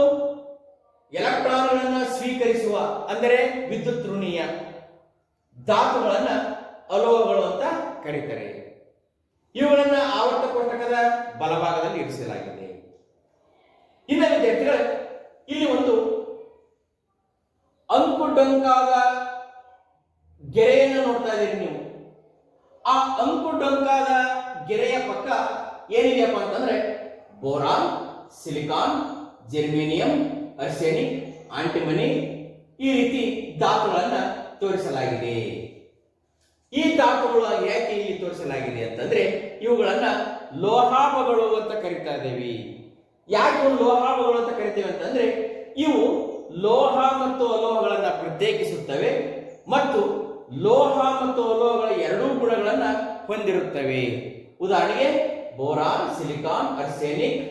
ಎಲೆಕ್ಟ್ರಾನ್ಗಳನ್ನು ಸ್ವೀಕರಿಸುವ ಅಂದರೆ ವಿದ್ಯುತ್ ಋಣೀಯ ಧಾತುಗಳನ್ನ ಅಲೋಹಗಳು ಅಂತ ಕರೀತಾರೆ. ಇವುಗಳನ್ನ ಆವರ್ತ ಕೋಷ್ಟಕದ ಬಲಭಾಗದಲ್ಲಿ ಇರಿಸಲಾಗಿದೆ. ಇನ್ನು ವಿದ್ಯಾರ್ಥಿಗಳು, ಇಲ್ಲಿ ಒಂದು ಅಂಕುಡೊಂಕಾದ ಗೆರೆಯನ್ನು ನೋಡ್ತಾ ಇದ್ದೀರಿ ನೀವು. ಆ ಅಂಕುಡೊಂಕಾದ ಗೆರೆಯ ಪಕ್ಕ ಏನಿದೆಯಪ್ಪ ಅಂತಂದ್ರೆ boron, silicon, germanium, arsenic, antimony ಈ ರೀತಿ ಧಾತುಗಳನ್ನ ತೋರಿಸಲಾಗಿದೆ. ಈ ಧಾತುಗಳು ಯಾಕೆ ಇಲ್ಲಿ ತೋರಿಸಲಾಗಿದೆ ಅಂತಂದ್ರೆ ಇವುಗಳನ್ನ ಲೋಹಾಭಗಳು ಅಂತ ಕರಿತಾ ಇದ್ದೇವೆ. ಯಾಕೆ ಲೋಹಾಭಗಳು ಅಂತ ಕರಿತೇವೆ ಅಂತಂದ್ರೆ ಇವು ಲೋಹ ಮತ್ತು ಅಲೋಹಗಳನ್ನ ಪ್ರತ್ಯೇಕಿಸುತ್ತವೆ ಮತ್ತು ಲೋಹ ಮತ್ತು ಅಲೋಹಗಳ ಎರಡೂ ಗುಣಗಳನ್ನ ಹೊಂದಿರುತ್ತವೆ. ಉದಾಹರಣೆಗೆ ಬೋರಾನ್, ಸಿಲಿಕಾನ್, ಆರ್ಸೆನಿಕ್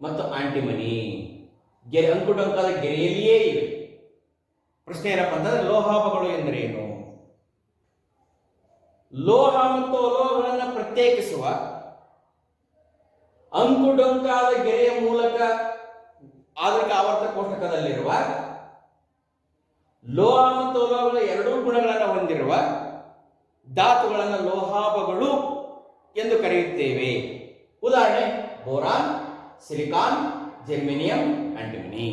ಮತ್ತು ಆಂಟಿಮನಿ ಅಂಕುಡೊಂಕಾದ ಗೆರೆಯಲ್ಲಿಯೇ ಇವೆ. ಪ್ರಶ್ನೆ ಏನಪ್ಪ ಅಂತಂದ್ರೆ ಲೋಹಾಭಗಳು ಎಂದರೇನು? ಲೋಹ ಮತ್ತು ಅಲೋಹಗಳನ್ನು ಪ್ರತ್ಯೇಕಿಸುವ ಅಂಕುಡೊಂಕಾದ ಗೆರೆಯ ಮೂಲಕ ಆಧುನಿಕ ಆವರ್ತ ಕೋಷ್ಟಕದಲ್ಲಿರುವ ಲೋಹ ಮತ್ತು ಅಲೋಹಗಳ ಎರಡೂ ಗುಣಗಳನ್ನು ಹೊಂದಿರುವ ಧಾತುಗಳನ್ನು ಲೋಹಾಭಗಳು ಎಂದು ಕರೆಯುತ್ತೇವೆ. ಉದಾಹರಣೆ ಬೋರಾನ್, ಸಿಲಿಕಾನ್, ಜರ್ಮೇನಿಯಂ, ಆಂಟಿಮನಿ.